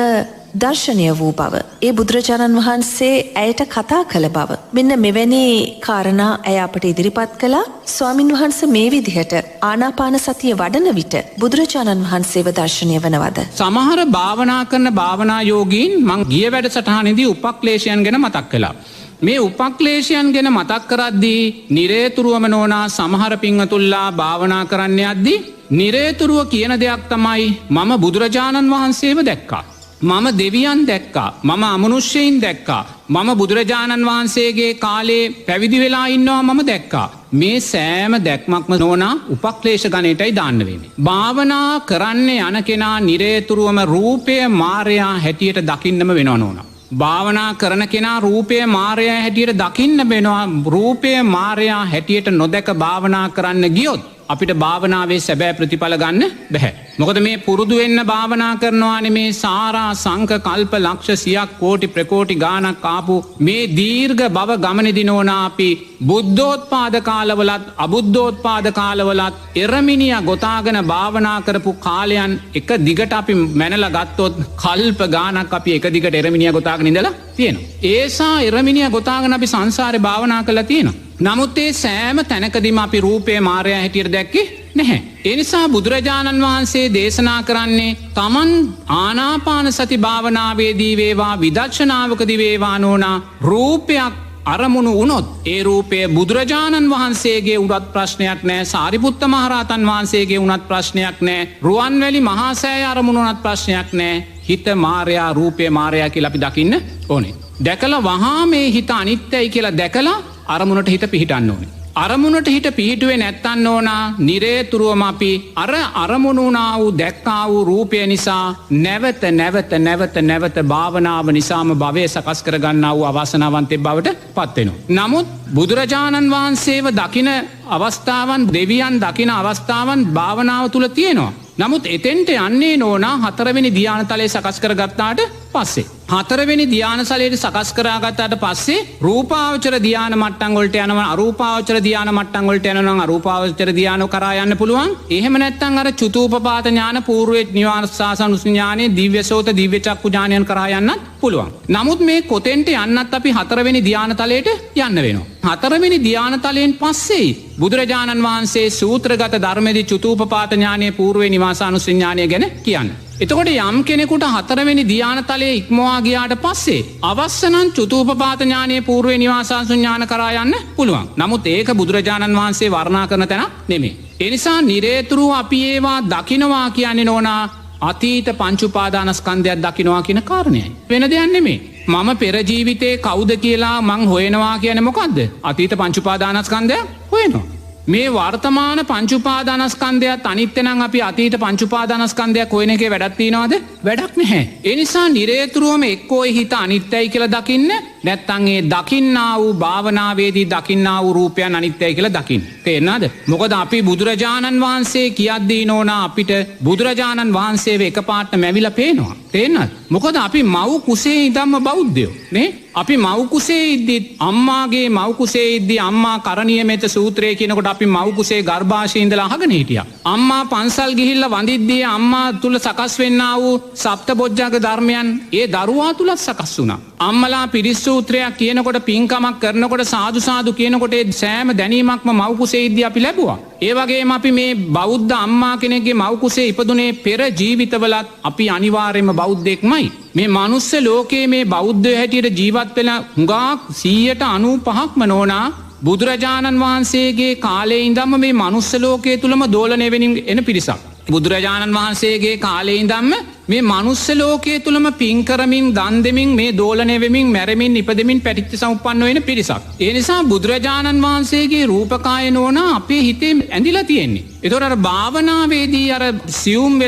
දර්ශනය වූ බව, ඒ බුදුරජාණන් වහන්සේ ඇයට කතා කළ බව, මෙන්න මෙවැනි කාරණා ඇය අපට ඉදිරිපත් කළා. ස්වාමින් වහන්සේ මේ විදිහට ආනාපාන සතිය වඩන විට බුදුරජාණන් වහන්සේව දර්ශනය වනවද? සමහර භාවනා කරන භාවනා යෝගීන් මං ගිය වැඩසටහනේදී උපක්ලේශයන් ගැන මතක් කළා. මේ උපක්ලේශයන් ගැන මතක් කරද්දී නිරේතුරුවම නෝනා සමහර පින්වතුන්ලා භාවනා කරන්න යද්දී නිරේතුරුව කියන දෙයක් තමයි මම බුදුරජාණන් වහන්සේව දැක්කා. මම දෙවියන් දැක්කා. මම අමනුෂ්‍යයින් දැක්කා. මම බුදුරජාණන් වහන්සේගේ කාලේ පැවිදි වෙලා ඉන්නවා මම දැක්කා. මේ සෑම දැක්මක්ම නෝනා උපක්ලේශ ගණයටයි දාන්න වෙන්නේ. භාවනා කරන්න යන කෙනා නිරේතුරුවම රූපය මාරයා හැටියට දකින්නම වෙනවා නෝනා. භාවනා කරන කෙනා රූපය මාරයා හැටියට දකින්න වෙනවා. රූපය මාරයා හැටියට නොදැක භාවනා කරන්න ගියොත් අපිට භාවනාවේ සැබෑ ප්‍රතිඵල ගන්න බැහැ. මොකද මේ පුරුදු වෙන්න භාවනා කරනවානේ මේ සාරා සංක කල්ප ලක්ෂ සියක් කෝටි ප්‍රකෝටි ගානක් ආපු මේ දීර්ඝ භව ගමනේදී නෝනා අපි බුද්ධෝත්පාද කාලවලත් අබුද්ධෝත්පාද කාලවලත් එරමිනියා ගොතාගෙන භාවනා කරපු කාලයන් එක දිගට අපි මැනලා ගත්තොත් කල්ප ගානක් අපි එක දිගට එරමිනියා ගොතාගෙන ඉඳලා තියෙනවා. ඒසා එරමිනියා ගොතාගෙන අපි සංසාරේ භාවනා කරලා තියෙනවා. නමුත් ඒ සෑම තැනකදීම අපි රූපේ මාරයා හැටියට දැක්කේ නැහැ. ඒ නිසා බුදුරජාණන් වහන්සේ දේශනා කරන්නේ තමන් ආනාපාන සති භාවනාවේදී වේවා විදර්ශනාවකදී වේවා නෝනා රූපයක් අරමුණු වුණොත් ඒ රූපය බුදුරජාණන් වහන්සේගේ උනත් ප්‍රශ්නයක් නෑ. සාරිපුත්ත මහරහතන් වහන්සේගේ උනත් ප්‍රශ්නයක් නෑ. රුවන්වැලි මහා සෑය අරමුණු උනත් ප්‍රශ්නයක් නෑ. හිත මාරයා රූපය මාරයා කියලා අපි දකින්න ඕනේ. දැකලා වහා මේ හිත අනිත්‍යයි කියලා දැකලා අරමුණට හිත පිහිටන්න ඕනේ. අරමුණට හිට පිහිටුවේ නැත්තන්න ඕනා නිරේතුරුවම අපි අර අරමුණුනා වූ දැක්කා වූ රූපය නිසා නැවත භාවනාව නිසාම භවය සකස් කරගන්නා වූ අවාසනාවන්තය බවට පත්වෙනවා. නමුත් බුදුරජාණන් වහන්සේව දකින අවස්ථාවන් දෙවියන් දකින අවස්ථාවන් භාවනාව තුළ තියෙනවා. නමුත් එතෙන්ට යන්නේ නෝනා හතරවෙනි ධ්‍යානතලයේ සකස් කර ගත්තාට පස්සේ. හතරවෙනි ධ්‍යානසලයට සකස් කරාගත්තාට පස්සේ රූපාවචර ධ්‍යාන මට්ටම් වලට යනවා අරූපාවචර ධ්‍යාන මට්ටම් වලට යනවා නම් අරූපාවචර ධ්‍යාන කරා යන්න පුළුවන්. එහෙම නැත්නම් අර චුතූපපාත ඥාන පූර්වේ නිවාසාසනුස් ඥානේ දිව්‍යසෝත දිව්‍ය චක්කු ඥානයන් කරා යන්නත් පුළුවන්. නමුත් මේ කොතෙන්ට යන්නත් අපි හතරවෙනි ධ්‍යානතලයට යන්න වෙනවා. හතරවෙනි ධ්‍යානතලයෙන් පස්සේ බුදුරජාණන් වහන්සේ සූත්‍රගත ධර්මයේදී චුතූපපාත ඥානයේ පූර්වේ නිවාසානුස් ඥානය ගැන කියන්නේ. එතකොට යම් කෙනෙකුට හතරවෙනි ධ්‍යානතලයේ ඉක්මවා ගියාට පස්සේ අවශ්‍ය නම් චුතූපපාත ඥානයේ පූර්වේ නිවාසානුස් ඥාන කරා යන්න පුළුවන්. නමුත් ඒක බුදුරජාණන් වහන්සේ වර්ණනා කරන තැන නෙමෙයි. ඒ නිසා නිරේතුරු අපි ඒවා දකින්නවා කියන්නේ නෝනා අතීත පංච උපාදානස්කන්ධයක් දකින්නවා කියන කාරණයයි. වෙන දෙයක් නෙමෙයි. මම පෙර ජීවිතේ කවුද කියලා මං හොයනවා කියන්නේ මොකද්ද? අතීත පංච උපාදානස්කන්ධය හොයනවා. මේ වර්තමාන පංච උපාදානස්කන්ධයත් අනිත්‍ය නම් අපි අතීත පංච උපාදානස්කන්ධයක් හොයන එකේ වැඩක් තියනවද? වැඩක් නැහැ. ඒ නිසා නිරේතුරුවම එක්කෝ හිත අනිත්‍යයි කියලා දකින්න නැත්නම් ඒ දකින්නා වූ භාවනාවේදී දකින්නා වූ රූපයන් අනිත්‍යයි කියලා දකින්න. තේරෙනවද? මොකද අපි බුදුරජාණන් වහන්සේ කියද්දී නෝනා අපිට බුදුරජාණන් වහන්සේව එකපාරට මැවිලා පේනවා. තේරෙනවද? මොකද අපි මව් කුසේ ඉඳන්ම බෞද්ධයෝ නේ? අපි මව් කුසේ ඉද්දි අම්මාගේ මව් කුසේ ඉද්දි අම්මා කරණීයමෙත සූත්‍රය කියනකොට අපි මව් කුසේ ගර්භාෂයේ ඉඳලා අහගෙන හිටියා. අම්මා පන්සල් ගිහිල්ලා වඳිද්දී අම්මා තුල සකස් වෙන්නා වූ සප්තබොජ්ජංග ධර්මයන් ඒ දරුවා තුල සකස් වුණා. අම්මලා පිරිස් සූත්‍රයක් කියනකොට පින්කමක් කරනකොට සාදු සාදු කියනකොට ඒ සෑම දැනීමක්ම මව් කුසේ ඉද්දි අපි ලැබුවා. ඒ වගේම අපි මේ බෞද්ධ අම්මා කෙනෙක්ගේ මව් කුසේ ඉපදුනේ පෙර ජීවිතවලත් අපි අනිවාර්යයෙන්ම බෞද්ධෙක්මයි. මේ මනුස්ස ලෝකයේ මේ බෞද්ධය හැටියට ජීවත් වෙලා හුඟක් 95%ක්ම නෝනා බුදුරජාණන් වහන්සේගේ කාලේ ඉඳන්ම මේ මනුස්ස ලෝකයේ තුලම දෝලණය වෙමින් එන පිරිසක්. බුදුරජාණන් වහන්සේගේ කාලේ ඉඳන්ම මේ මනුස්ස ලෝකයේ තුලම පින් කරමින් දන් දෙමින් මේ දෝලණය වෙමින් මැරෙමින් ඉපදෙමින් පැටිච්ච සමුප්පන්න වෙන පිරිසක්. ඒ නිසා බුදුරජාණන් වහන්සේගේ රූපකාය නෝනා අපේ හිතේ ඇඳිලා තියෙන්නේ. ඒතකොට අර භාවනාවේදී අර සියුම්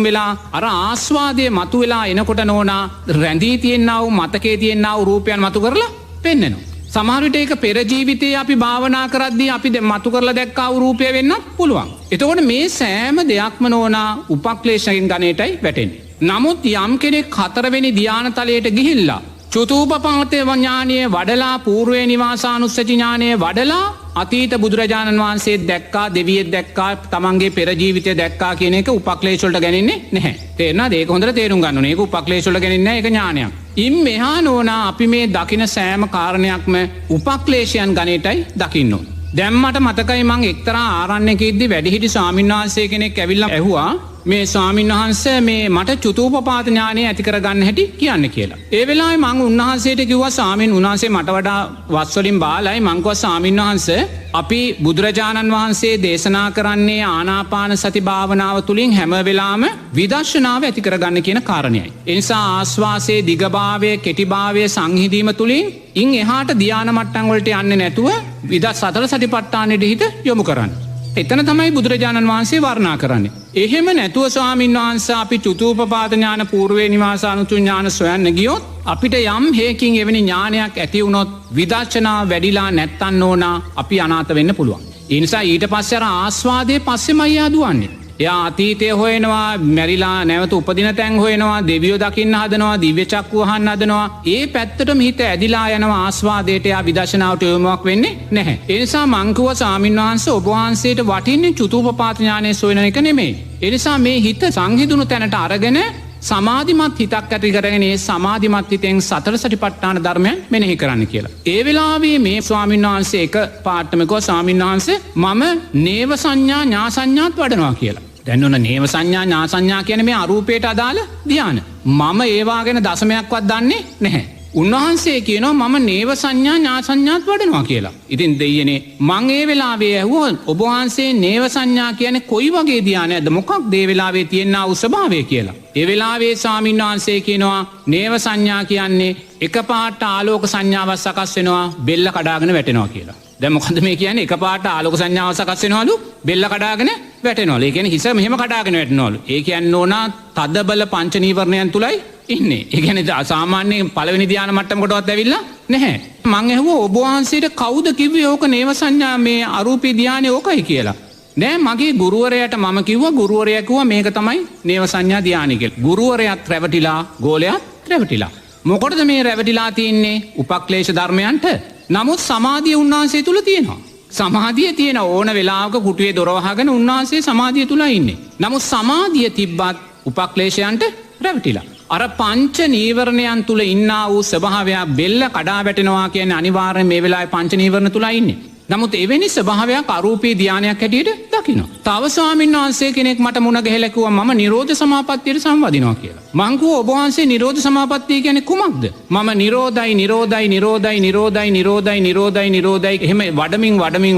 වෙලා අර ආස්වාදයේ මතුවලා එනකොට නෝනා රැඳී තියෙනා වූ මතකයේ තියෙනා වූ රූපයන් මතු කරලා පෙන්වනවා. සමහර විට ඒක පෙර ජීවිතයේ අපි භාවනා කරද්දී අපි මතු කරලා දැක්කා වූ රූපය වෙන්නත් පුළුවන්. එතකොට මේ සෑම දෙයක්ම නෝනා උපක්ලේශයෙන් ගණයටයි වැටෙන්නේ. නමුත් යම් කෙනෙක් හතරවෙනි ධ්‍යානතලයට ගිහිල්ලා චුතූපපාත ඥානය වඩලා පූර්වේ නිවාසානුස්සති ඥානය වඩලා අතීත බුදුරජාණන් වහන්සේ දැක්කා දෙවියෙක් දැක්කා තමන්ගේ පෙර ජීවිතය දැක්කා කියන එක උපක්ලේශ වලට ගන්නේ නැහැ. තේරෙනවද? ඒක හොඳට තේරුම් ගන්න ඕනේ. ඒක උපක්ලේශ වලට ගන්නේ නැහැ. ඒක ඥානයක්. ඉන් මෙහා නෝනා අපි මේ දකින සෑම කාරණයක්ම උපක්ලේශයන් ගණයටයි දකින්න ඕනේ. දැන් මට මතකයි මං එක්තරා ආරණ්‍යකෙද්දී වැඩිහිටි ස්වාමින්වහන්සේ කෙනෙක් ඇවිල්ලා ඇහුවා මේ ස්වාමින්වහන්සේ මේ මට චුතූපපාත ඥානය ඇති කරගන්න හැටි කියන්න කියලා. ඒ වෙලාවේ මං උන්වහන්සේට කිව්වා ස්වාමීන් වහන්සේ මට වඩා වස් වලින් බාලයි මං කිව්වා ස්වාමින්වහන්සේ අපි බුදුරජාණන් වහන්සේ දේශනා කරන්නේ ආනාපාන සති භාවනාව තුලින් හැම වෙලාවෙම විදර්ශනාව ඇති කරගන්න කියන කාරණයයි. ඒ නිසා ආස්වාසේ දිගභාවය කෙටිභාවය සංහිඳීම තුලින් ඉන් එහාට ධ්‍යාන මට්ටම් වලට යන්නේ නැතුව සතර සතිපට්ඨානෙට හිත යොමු කරන්න. එතන තමයි බුදුරජාණන් වහන්සේ වර්ණනා කරන්නේ. එහෙම නැතුව ස්වාමීන් වහන්සේ අපි චුතූපපාත ඥාන පූර්වේ නිවාසානුතු ඥාන සොයන්න ගියොත් අපිට යම් හේකින් එවැනි ඥානයක් ඇති වුණොත් විදර්ශනා වැඩිලා නැත්තන් ඕනා අපි අනාථ වෙන්න පුළුවන්. ඒ නිසා ඊට පස්සේ අර ආස්වාදයේ පස්සෙමයි ආදුවන්නේ. එයා අතීතය හොයනවා, මැරිලා නැවත උපදින තැන් හොයනවා, දෙවියෝ දකින්න හදනවා, දිව්‍ය චක්කු වහන්න හදනවා. ඒ පැත්තටම හිත ඇදිලා යනවා ආස්වාදයට. එයා විදර්ශනාවට යොමුවක් වෙන්නේ නැහැ. ඒ නිසා මං කිව්වා ස්වාමින්වහන්සේ ඔබ වහන්සේට වටින්නේ චුතූපපාත ඥානය සොයන එක නෙමෙයි. ඒ නිසා මේ හිත සංහිඳුණු තැනට අරගෙන සමාධිමත් හිතක් ඇති කරගෙන ඒ සමාධිමත් හිතෙන් සතර සටිපට්ඨාන ධර්මයන් මෙනෙහි කරන්න කියලා. ඒ වෙලාවේ මේ ස්වාමීන් වහන්සේ එක පාඩම කිව්වා ස්වාමීන් වහන්සේ මම නේව සංඥා ඥා සංඥාත් වඩනවා කියලා. දැන් ඔන්න නේව සංඥා ඥා සංඥා කියන්නේ මේ අරූපයට අදාළ ධ්‍යාන. මම ඒවා ගැන දශමයක්වත් දන්නේ නැහැ. උන්වහන්සේ කියනවා මම නේව සංඥා ඥා සංඥාත් වඩනවා කියලා. ඉතින් දෙයියනේ මං ඒ වෙලාවේ ඇහුවා ඔබ වහන්සේ නේව සංඥා කියන්නේ කොයි වගේ ධ්‍යානයක්ද? මොකක්ද ඒ වෙලාවේ තියෙනා වූ ස්වභාවය කියලා. ඒ වෙලාවේ ස්වාමීන් වහන්සේ කියනවා නේව සංඥා කියන්නේ එකපාරට ආලෝක සංඥාවක් සකස් වෙනවා බෙල්ල කඩාගෙන වැටෙනවා කියලා. දැන් මොකද්ද මේ කියන්නේ? එකපාරට ආලෝක සංඥාවක් සකස් වෙනවලු බෙල්ල කඩාගෙන වැටෙනවලු. ඒ කියන්නේ හිස මෙහෙම කඩාගෙන වැටෙනවලු. ඒ කියන්නේ ඕනා තද බල පංච නීවරණයන් තුලයි ඉන්නේ. ඒ කියන්නේ සාමාන්‍ය පළවෙනි ධ්‍යාන මට්ටමකටවත් ඇවිල්ලා නැහැ. මං ඇහුවා ඔබ වහන්සේට කවුද කිව්වේ ඕක නේව සංඥා මේ අරූපී ධ්‍යානෙ ඕකයි කියලා. නෑ මගේ ගුරුවරයාට මම කිව්වා ගුරුවරයා කිව්වා මේක තමයි නේව සංඥා ධානය කියලා. ගුරුවරයාත් රැවටිලා ගෝලයාත් රැවටිලා. මොකටද මේ රැවටිලා තියන්නේ? උපක්ලේශ ධර්මයන්ට. නමුත් සමාධිය උන්වහන්සේ තුල තියෙනවා. සමාධිය තියෙන ඕන වෙලාවක කුටුවේ දොර වහගෙන උන්වහන්සේ සමාධිය තුල ඉන්නේ. නමුත් සමාධිය තිබ්බත් උපක්ලේශයන්ට රැවටිලා. අර පංච නීවරණයන් තුල ඉන්නා වූ ස්වභාවයක් බෙල්ල කඩා වැටෙනවා කියන්නේ අනිවාර්යෙන් මේ වෙලාවේ පංච නීවරණ තුල ඉන්නේ. නමුත් එවැනි ස්වභාවයක් අරූපී ධානයක් හැටියට දකිනවා. තව ස්වාමීන් වහන්සේ කෙනෙක් මට මුණ ගැහලා කිව්වා මම නිරෝධ සමාපත්තියට සම්වදිනවා කියලා. මං කිව්වා ඔබ වහන්සේ නිරෝධ සමාපත්තිය කියන්නේ කුමක්ද? මම නිරෝධයි නිරෝධයි නිරෝධයි නිරෝධයි නිරෝධයි නිරෝධයි නිරෝධයි එහෙම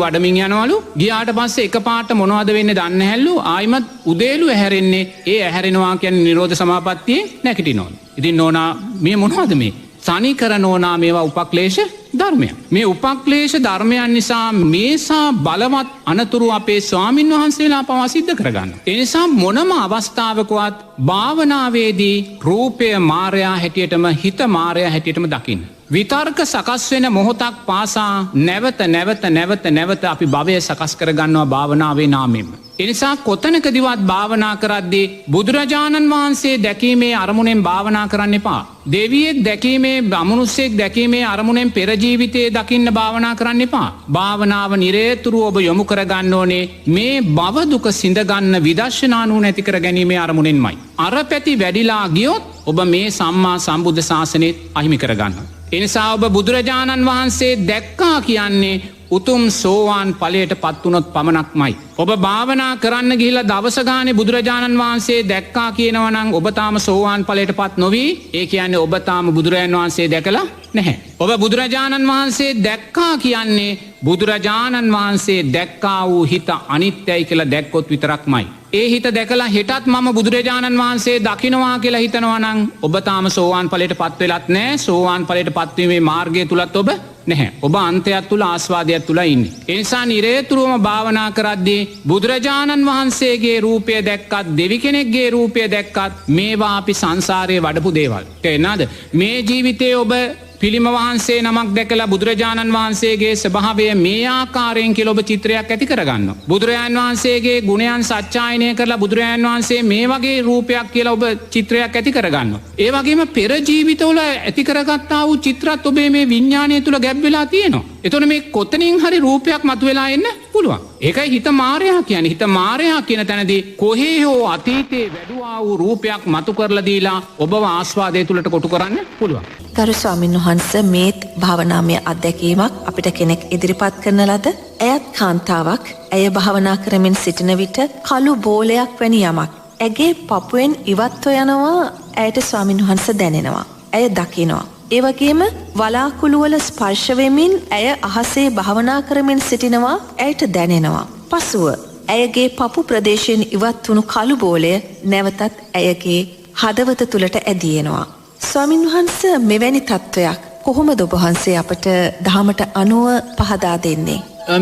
වඩමින් යනවලු. ගියාට පස්සේ එකපාරට මොනවද වෙන්නේ දන්නේ නැහැලු. ආයිමත් උදේලු ඇහැරෙන්නේ. ඒ ඇහැරෙනවා කියන්නේ නිරෝධ සමාපත්තියේ නැගිටිනවා. ඉතින් නෝනා මේ මොනවද මේ? තනිකර නෝනා මේවා උපක්ලේශ ධර්මයන්. මේ උපක්ලේශ ධර්මයන් නිසා මේසා බලවත් අනතුරු අපේ ස්වාමින් වහන්සේලා පවා සිද්ධ කරගන්න. ඒ නිසා මොනම අවස්ථාවකවත් භාවනාවේදී රූපය මායя හැටියටම හිත මායя හැටියටම දකින්න. විතර්ක සකස් වෙන මොහොතක් පාසා නැවත අපි භවය සකස් කරගන්නවා භාවනාවේ නාමයෙන්ම. එනිසා කොතනකදිවත් භාවනා කරද්දී බුදුරජාණන් වහන්සේ දැකීමේ අරමුණෙන් භාවනා කරන්න එපා. දෙවියෙක් දැකීමේ අමනුස්සයෙක් දැකීමේ අරමුණෙන් පෙර ජීවිතයේ දකින්න භාවනා කරන්න එපා. භාවනාව නිරේතුරු ඔබ යොමු කරගන්න ඕනේ මේ භව දුක සිඳගන්න විදර්ශනා නුවණ ඇති කර ගැනීමේ අරමුණෙන්මයි. අර පැති වැඩිලා ගියොත් ඔබ මේ සම්මා සම්බුද්ධ ශාසනයත් අහිමි කරගන්නවා. එනිසා ඔබ බුදුරජාණන් වහන්සේ දැක්කා කියන්නේ උතුම් සෝවාන් ඵලයට පත්වුණොත් පමණක්මයි. ඔබ භාවනා කරන්න ගිහිල්ලා දවස ගානේ බුදුරජාණන් වහන්සේ දැක්කා කියනවා නම් ඔබ තාම සෝවාන් ඵලයට පත් නොවි. ඒ කියන්නේ ඔබ තාම බුදුරජාණන් වහන්සේ දැකලා නැහැ. ඔබ බුදුරජාණන් වහන්සේ දැක්කා කියන්නේ බුදුරජාණන් වහන්සේ දැක්කා වූ හිත අනිත්‍යයි කියලා දැක්කොත් විතරක්මයි. ඒ හිත දැකලා හෙටත් මම බුදුරජාණන් වහන්සේ දකින්නවා කියලා හිතනවා නම් ඔබ තාම සෝවාන් ඵලයට පත් වෙලත් නැහැ. සෝවාන් ඵලයට පත්වීමේ මාර්ගය තුලත් ඔබ නැහැ. ඔබ අන්තයක් තුල ආස්වාදයක් තුල ඉන්නේ. ඒ නිසා නිරේතුරුවම භාවනා කරද්දී බුදුරජාණන් වහන්සේගේ රූපය දැක්කත් දෙවි කෙනෙක්ගේ රූපය දැක්කත් මේවා අපි සංසාරයේ වඩපු දේවල්. තේරෙනවද? මේ ජීවිතේ ඔබ පිළිම වහන්සේ නමක් දැකලා බුදුරජාණන් වහන්සේගේ ස්වභාවය මේ ආකාරයෙන් කියලා ඔබ චිත්‍රයක් ඇති කරගන්නවා. බුදුරජාණන් වහන්සේගේ ගුණයන් සත්‍යයනය කරලා බුදුරජාණන් වහන්සේ මේ වගේ රූපයක් කියලා ඔබ චිත්‍රයක් ඇති කරගන්නවා. ඒ වගේම පෙර ජීවිතවල ඇති කරගත්තා වූ චිත්‍රත් ඔබේ මේ විඥාණය තුල ගැබ් වෙලා තියෙනවා. එතකොට මේ කොතනින් හරි රූපයක් මතුවලා එන්න පුළුවන්. ඒකයි හිත මායя කියන්නේ. හිත මායя කියන තැනදී කොහේ හෝ අතීතයේ වැඩුවා වූ රූපයක් මතු කරලා දීලා ඔබව ආස්වාදයේ තුලට කොටු කරන්න පුළුවන්. ගරු ස්වාමීන් වහන්සේ මේත් භාවනාමය අත්දැකීමක් අපිට කෙනෙක් ඉදිරිපත් කරන ලද ඇයත් කාන්තාවක් ඇය භාවනා කරමින් සිටින විට කළු බෝලයක් වැනි යමක් ඇගේ පපුවෙන් ඉවත්ව යනවා ඇයට ස්වාමීන් වහන්සේ දැනෙනවා. ඇය දකිනවා. ඒ වගේම වලාකුළු වල ස්පර්ශ වෙමින් ඇය අහසේ භාවනා කරමින් සිටිනවා ඇයට දැනෙනවා. පසුව ඇයගේ පපු ප්‍රදේශයෙන් ඉවත් වුණු කළු බෝලය නැවතත් ඇයගේ හදවත තුලට ඇදීනවා. ස්වාමින් වහන්සේ මෙවැනි තත්වයක් කොහොමද ඔබ වහන්සේ අපට දහමට අනුව පහදා දෙන්නේ?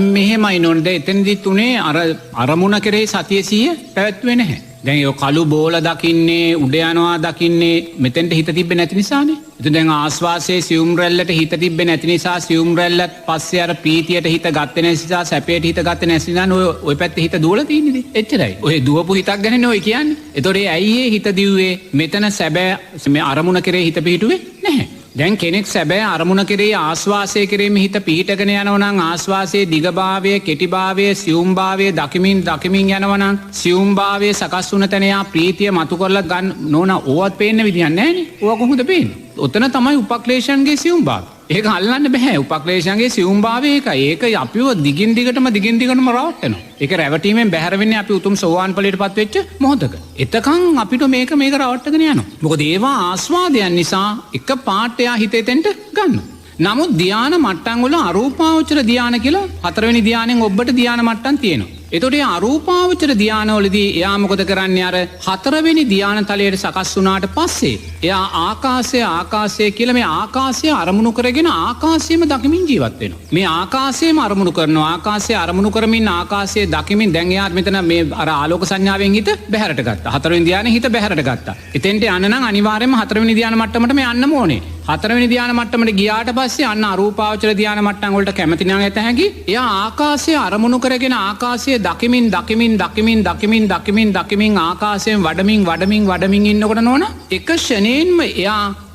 මෙහෙමයි නෝනද එතනදි තුනේ අරමුණ කෙරෙහි සතිය සිහිය පැවැත්වෙන්නේ නැහැ. දැන් ඒ කළු බෝල දකින්නේ උඩ යනවා දකින්නේ මෙතෙන්ට හිත තිබ්බේ නැති නිසානේ. ඉතින් දැන් ආස්වාසේ සියුම් රැල්ලට හිත තිබ්බේ නැති නිසා සියුම් රැල්ලත් පස්සේ අර ප්‍රීතියට හිත ගත්තේ නැති නිසා සැපයට හිත ගත්තේ නැති නිසා ඔය පැත්තේ හිත දුවලා තියෙන්නේ. එච්චරයි. ඔය දුවපු හිතක් ගැනනේ ඔය කියන්නේ. ඒතොර ඇයි හිත දිව්වේ මෙතන සැබෑ මේ අරමුණ කෙරේ හිත පිහිටුවේ නැහැ. දැන් කෙනෙක් සැබෑ අරමුණ කෙරේ ආස්වාසය කෙරෙහිම හිත පිහිටගෙන යනවා නම් ආස්වාසයේ දිගභාවය, කෙටිභාවය, සියුම්භාවය දකිමින් යනවා නම් සියුම්භාවයේ සකස් වුණ තැන යා ප්‍රීතිය මතු කරලා ගන්න නෝනා ඕවත් පේන්න විදියක් නැහැ නේ. ඕවා කොහොමද පේන්නේ? ඔතන තමයි උපක්ලේශයන්ගේ සියුම්භාවය. ඒක අල්ලන්න බෑ. උපක්ලේශයන්ගේ සියුම්භාවය ඒකයි. ඒක අපිව දිගින් දිගටම රවට්ටනවා. ඒක රැවටීමෙන් බැහැර වෙන්නේ අපි උතුම් සෝවාන් ඵලයටපත් වෙච්ච මොහොතක. එතකන් අපිට මේක රවට්ටගෙන යනවා. මොකද ඒවා ආස්වාදයන් නිසා එක පාටයා හිතෙතෙන්ට ගන්නවා. නමුත් ධානා මට්ටම් වල අරූපාවචර ධානා කියලා හතරවෙනි ධානයෙන් ඔබට ධානා මට්ටම් තියෙනවා. එතකොට මේ අරූපාවචර ධානවලදී එයා මොකද කරන්නේ? අර හතරවෙනි ධාන තලයට සකස් වුණාට පස්සේ එයා ආකාශය කියලා මේ ආකාශය අරමුණු කරගෙන ආකාශයම දකිමින් ජීවත් වෙනවා. මේ ආකාශයම අරමුණු කරනවා. ආකාශය අරමුණු කරමින් ආකාශය දකිමින් දැන් එයා මෙතන මේ අර ආලෝක සංඥාවෙන් හිත බැහැරට ගත්තා. හතරවෙනි ධානයේ හිත බැහැරට ගත්තා. එතෙන්ට යන්න නම් අනිවාර්යයෙන්ම හතරවෙනි ධාන මට්ටමටම යන්නම ඕනේ. හතරවෙනි ධාන මට්ටමට ගියාට පස්සේ අන්න අරූපාවචර ධාන මට්ටම් වලට කැමති නම් ඇත හැකි. එයා ආකාශය අරමුණු කරගෙන ආකාශය දකිමින් දකිමින් දකිමින් දකිමින් දකිමින් දකිමින් ආකාශයෙන් වඩමින් වඩමින් වඩමින් ඉන්නකොට නෝන එක ෂණයෙන්ම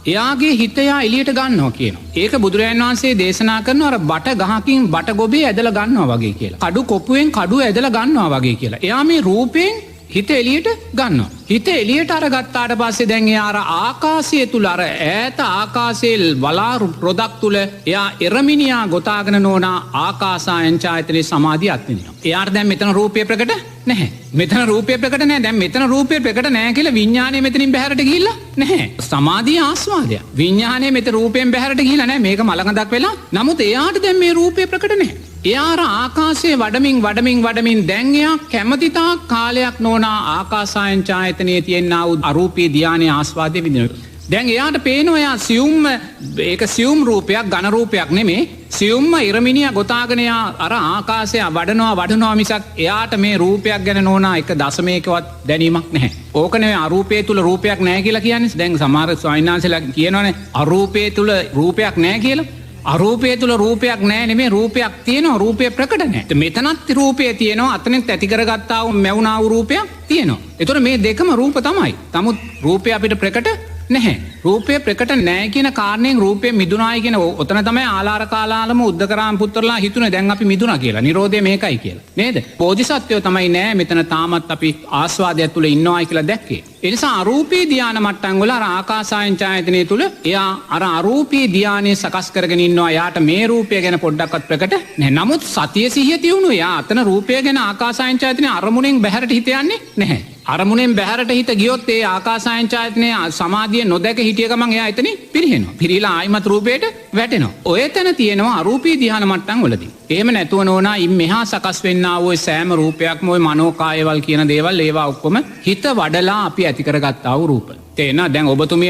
එයාගේ හිතයා එලියට ගන්නවා කියනවා. ඒක බුදුරජාණන් වහන්සේ දේශනා කරනවා අර බට ගහකින් බට ගොබේ ඇදලා ගන්නවා වගේ කියලා. කඩු කොපුවෙන් කඩුව ඇදලා ගන්නවා වගේ කියලා. එයා මේ රූපයෙන් හිත එලියට ගන්නවා. හිත එලියට අරගත්තාට පස්සේ දැන් එයා අර ආකාශය තුල අර ඈත ආකාශයේ වලාරු රොදක් තුල එයා එරමිනියා ගොතාගෙන නෝනා ආකාසායන ඡායතනයේ සමාධිය අත්විඳිනවා. එයාට දැන් මෙතන රූපය ප්‍රකට නැහැ. මෙතන රූපය ප්‍රකට නැහැ. දැන් මෙතන රූපය ප්‍රකට නැහැ කියලා විඥාණය මෙතනින් බැහැරට ගිහිල්ලා නැහැ. සමාධිය ආස්වාදය. විඥාණය මෙතන රූපයෙන් බැහැරට ගිහිල්ලා නැහැ. මේක මලඟදක් වෙලා. නමුත් එයාට දැන් මේ රූපය ප්‍රකට නැහැ. එයා ආකාශයේ වඩමින් වඩමින් වඩමින් දැන් එයා කැමතිතා කාලයක් නෝනා ආකාසායන ඡායතනයේ තියෙනා වූ අරූපී ධානයේ ආස්වාදයේ විඳිනවා. දැන් එයාට පේනවා එයා සියුම් රූපයක් ඝන රූපයක් නෙමේ සියුම්ම ඉරමිනියා ගොතාගෙන යා අර ආකාශය වඩනවා මිසක් එයාට මේ රූපයක් ගැන නෝනා එක දශමයකවත් දැනීමක් නැහැ. ඕක නෙවෙයි අරූපයේ තුල රූපයක් නැහැ කියලා කියන්නේ. දැන් සමහර ස්වාමීන් වහන්සේලා කියනවානේ අරූපයේ තුල රූපයක් නැහැ කියලා. අරූපය තුල රූපයක් නැහැ නෙමේ රූපයක් තියෙනවා රූපය ප්‍රකට නැහැ. මෙතනත් රූපය තියෙනවා අතනෙත් ඇති කරගත්තා වූ මැවුනා වූ රූපයක් තියෙනවා. ඒතකොට මේ දෙකම රූප තමයි. නමුත් රූපය අපිට ප්‍රකට නැහැ. රූපය ප්‍රකට නැහැ කියන කාරණයෙන් රූපය මිදුනායි කියන ඔතන තමයි ආලාර කාලාලම උද්දකරාම පුත්‍රලා හිතුනේ දැන් අපි මිදුනා කියලා. නිරෝධය මේකයි කියලා. නේද? බෝධිසත්වයෝ තමයි නෑ මෙතන තාමත් අපි ආස්වාදයක් තුල ඉන්නවායි කියලා දැක්කේ. ඒ නිසා අරූපී ධානා මට්ටම් වල අර ආකාසායන ඡායතනයේ තුල එයා අර අරූපී ධානයේ සකස් කරගෙන ඉන්නවා. යාට මේ රූපය ගැන පොඩ්ඩක්වත් ප්‍රකට නැහැ. නමුත් සතිය සිහිය තියුණු යා අතන රූපය ගැන ආකාසායන ඡායතනයේ අරමුණෙන් බැහැරට හිත යන්නේ නැහැ. අරමුණෙන් බැහැරට හිත ගියොත් ඒ ආකාසායන ඡායතනයේ සමාධිය නොදැක හිටිය ගමන් එයා එතනින් පිරිහෙනවා. පිරීලා ආයිමත් රූපයට වැටෙනවා. ඔය තැන තියෙනවා අරූපී ධාන මට්ටම් වලදී. එහෙම නැතුව නෝනා ඉන් මෙහා සකස් වෙන්නා වූ සෑම රූපයක්ම ওই මනෝකායවල් කියන දේවල් ඒවා ඔක්කොම හිත වඩලා අපි ඇති කරගත්තා වූ රූප. තේරෙනවද? දැන්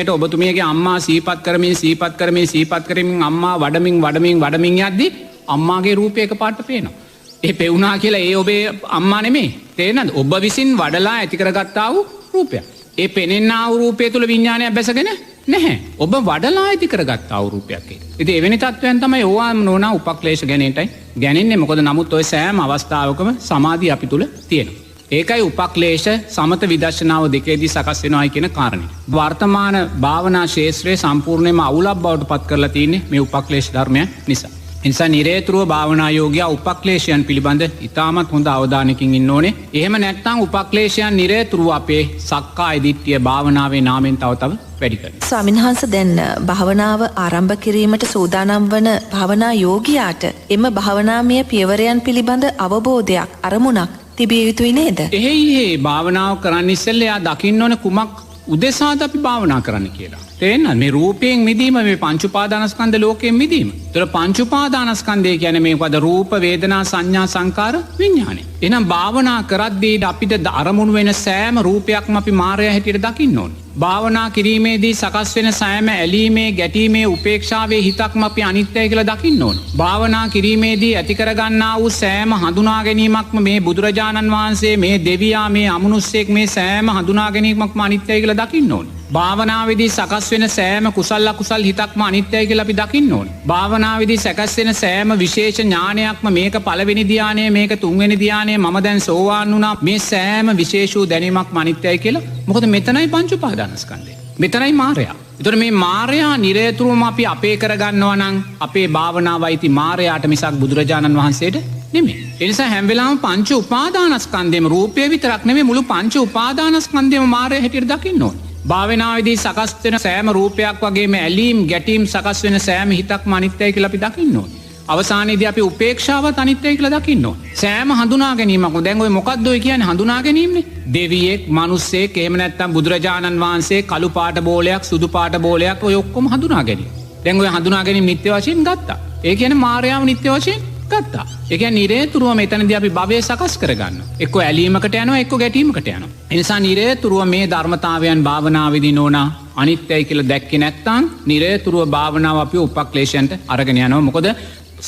ඔබතුමියගේ අම්මා සීපත් කරමින් අම්මා වඩමින් යද්දි අම්මාගේ රූපය එකපාරට පේනවා. ඒ පෙවුනා කියලා ඒ ඔබේ අම්මා නෙමෙයි. තේරෙනවද? ඔබ විසින් වඩලා ඇති කරගත්තා වූ රූපයක්. ඒ පෙනෙනා වූ රූපය තුල විඥානයක් බැසගෙන නැහැ. ඔබ වඩලා ඇති කරගත්තා වූ රූපයක් ඒක. ඉතින් එවැනි තත්වයන් තමයි ඕවාම නෝනා උපක්ලේශ ගැනෙන්නේ. මොකද නමුත් ඔය සෑම අවස්ථාවකම සමාධිය අපි තුල තියෙනවා. ඒකයි උපක්ලේශ සමත විදර්ශනාව දෙකේදී සකස් වෙනවායි කියන කාරණේ. වර්තමාන භාවනා ශාස්ත්‍රයේ සම්පූර්ණයෙන්ම අවුලක් බවට පත් කරලා තියෙන්නේ මේ උපක්ලේශ ධර්මයන් නිසා. එනිසා නිරේතුරුව භාවනා යෝගියා උපක්ලේශයන් පිළිබඳ ඉතාමත් හොඳ අවධානයකින් ඉන්න ඕනේ. එහෙම නැත්නම් උපක්ලේශයන් නිරේතුරුව අපේ සක්කාය දිට්ඨිය භාවනාවේ නාමයෙන් තව වැඩි කරනවා. ස්වාමීන් වහන්සේ දැන් භාවනාව ආරම්භ කිරීමට සූදානම් වන භාවනා යෝගියාට එම භාවනාමය පියවරයන් පිළිබඳ අවබෝධයක් අරමුණක් තිබිය යුතුයි නේද? එහෙයි භාවනාව කරන්න ඉස්සෙල්ලා එයා දකින්න ඕන කුමක් උදෙසාද අපි භාවනා කරන්න කියලා. තේරෙනවද? මේ රූපයෙන් මිදීම මේ පංච උපාදානස්කන්ධ ලෝකයෙන් මිදීම. ඒතර පංච උපාදානස්කන්ධය කියන්නේ මේකද රූප වේදනා සංඥා සංකාර විඥානය. එහෙනම් භාවනා කරද්දී අපිට අරමුණු වෙන සෑම රූපයක්ම අපි මායя හැටියට දකින්න ඕනේ. භාවනා කිරීමේදී සකස් වෙන සෑම ඇලීමේ ගැටීමේ උපේක්ෂාවේ හිතක්ම අපි අනිත්‍යයි කියලා දකින්න ඕනේ. භාවනා කිරීමේදී ඇති කරගන්නා වූ සෑම හඳුනා ගැනීමක්ම මේ බුදුරජාණන් වහන්සේ මේ දෙවියා මේ අමනුෂ්‍යෙක් මේ සෑම හඳුනා ගැනීමක්ම අනිත්‍යයි කියලා දකින්න ඕනේ. භාවනාවේදී සකස් වෙන සෑම කුසල අකුසල් හිතක්ම අනිත්‍යයි කියලා අපි දකින්න ඕනේ. භාවනාවේදී සකස් වෙන සෑම විශේෂ ඥානයක්ම මේක පළවෙනි ධානය මේක තුන්වෙනි ධානය මම දැන් සෝවාන් වුණා මේ සෑම විශේෂ ධනියක්ම අනිත්‍යයි කියලා. මොකද මෙතනයි පංච උපාදානස්කන්ධය. මෙතනයි මායя. ඒතර මේ මායя නිරේතුරුවම අපි අපේ කරගන්නවා නම් අපේ භාවනාවයිති මායයට මිසක් බුදුරජාණන් වහන්සේට නෙමෙයි. ඒ නිසා හැම වෙලාවෙම පංච උපාදානස්කන්ධෙම රූපය විතරක් නෙමෙයි මුළු පංච උපාදානස්කන්ධෙම මායя හැටියට දකින්න ඕනේ. භාවනාවේදී සකස් වෙන සෑම රූපයක් වගේම ඇලීම් ගැටීම් සකස් වෙන සෑම හිතක්ම අනිත්‍යයි කියලා අපි දකින්න ඕනේ. අවසානයේදී අපි උපේක්ෂාවත් අනිත්‍යයි කියලා දකින්න ඕනේ. සෑම හඳුනා ගැනීමක්ම දැන් ඔය මොකද්ද ඔය කියන්නේ හඳුනා ගැනීමනේ. දෙවියෙක්, මිනිස්සෙක්, එහෙම නැත්නම් බුදුරජාණන් වහන්සේ කළු පාට බෝලයක්, සුදු පාට බෝලයක් ඔය ඔක්කොම හඳුනා ගැනීම. දැන් ඔය හඳුනා ගැනීම නිත්‍ය වශයෙන් ගත්තා. ඒ කියන්නේ මායාව නිත්‍ය වශයෙන් ගත්තා. ඒ කියන්නේ නිරේතුරුව මෙතනදී අපි භවය සකස් කරගන්නවා. එක්ක ඇලීමකට යනවා, එක්ක ගැටීමකට යනවා. ඒ නිසා නිරේතුරුව මේ ධර්මතාවයන් භාවනාවේදී නෝනා අනිත්‍යයි කියලා දැක්කේ නැත්නම් නිරේතුරුව භාවනාව අපි උපක්ලේශයන්ට අරගෙන යනවා. මොකද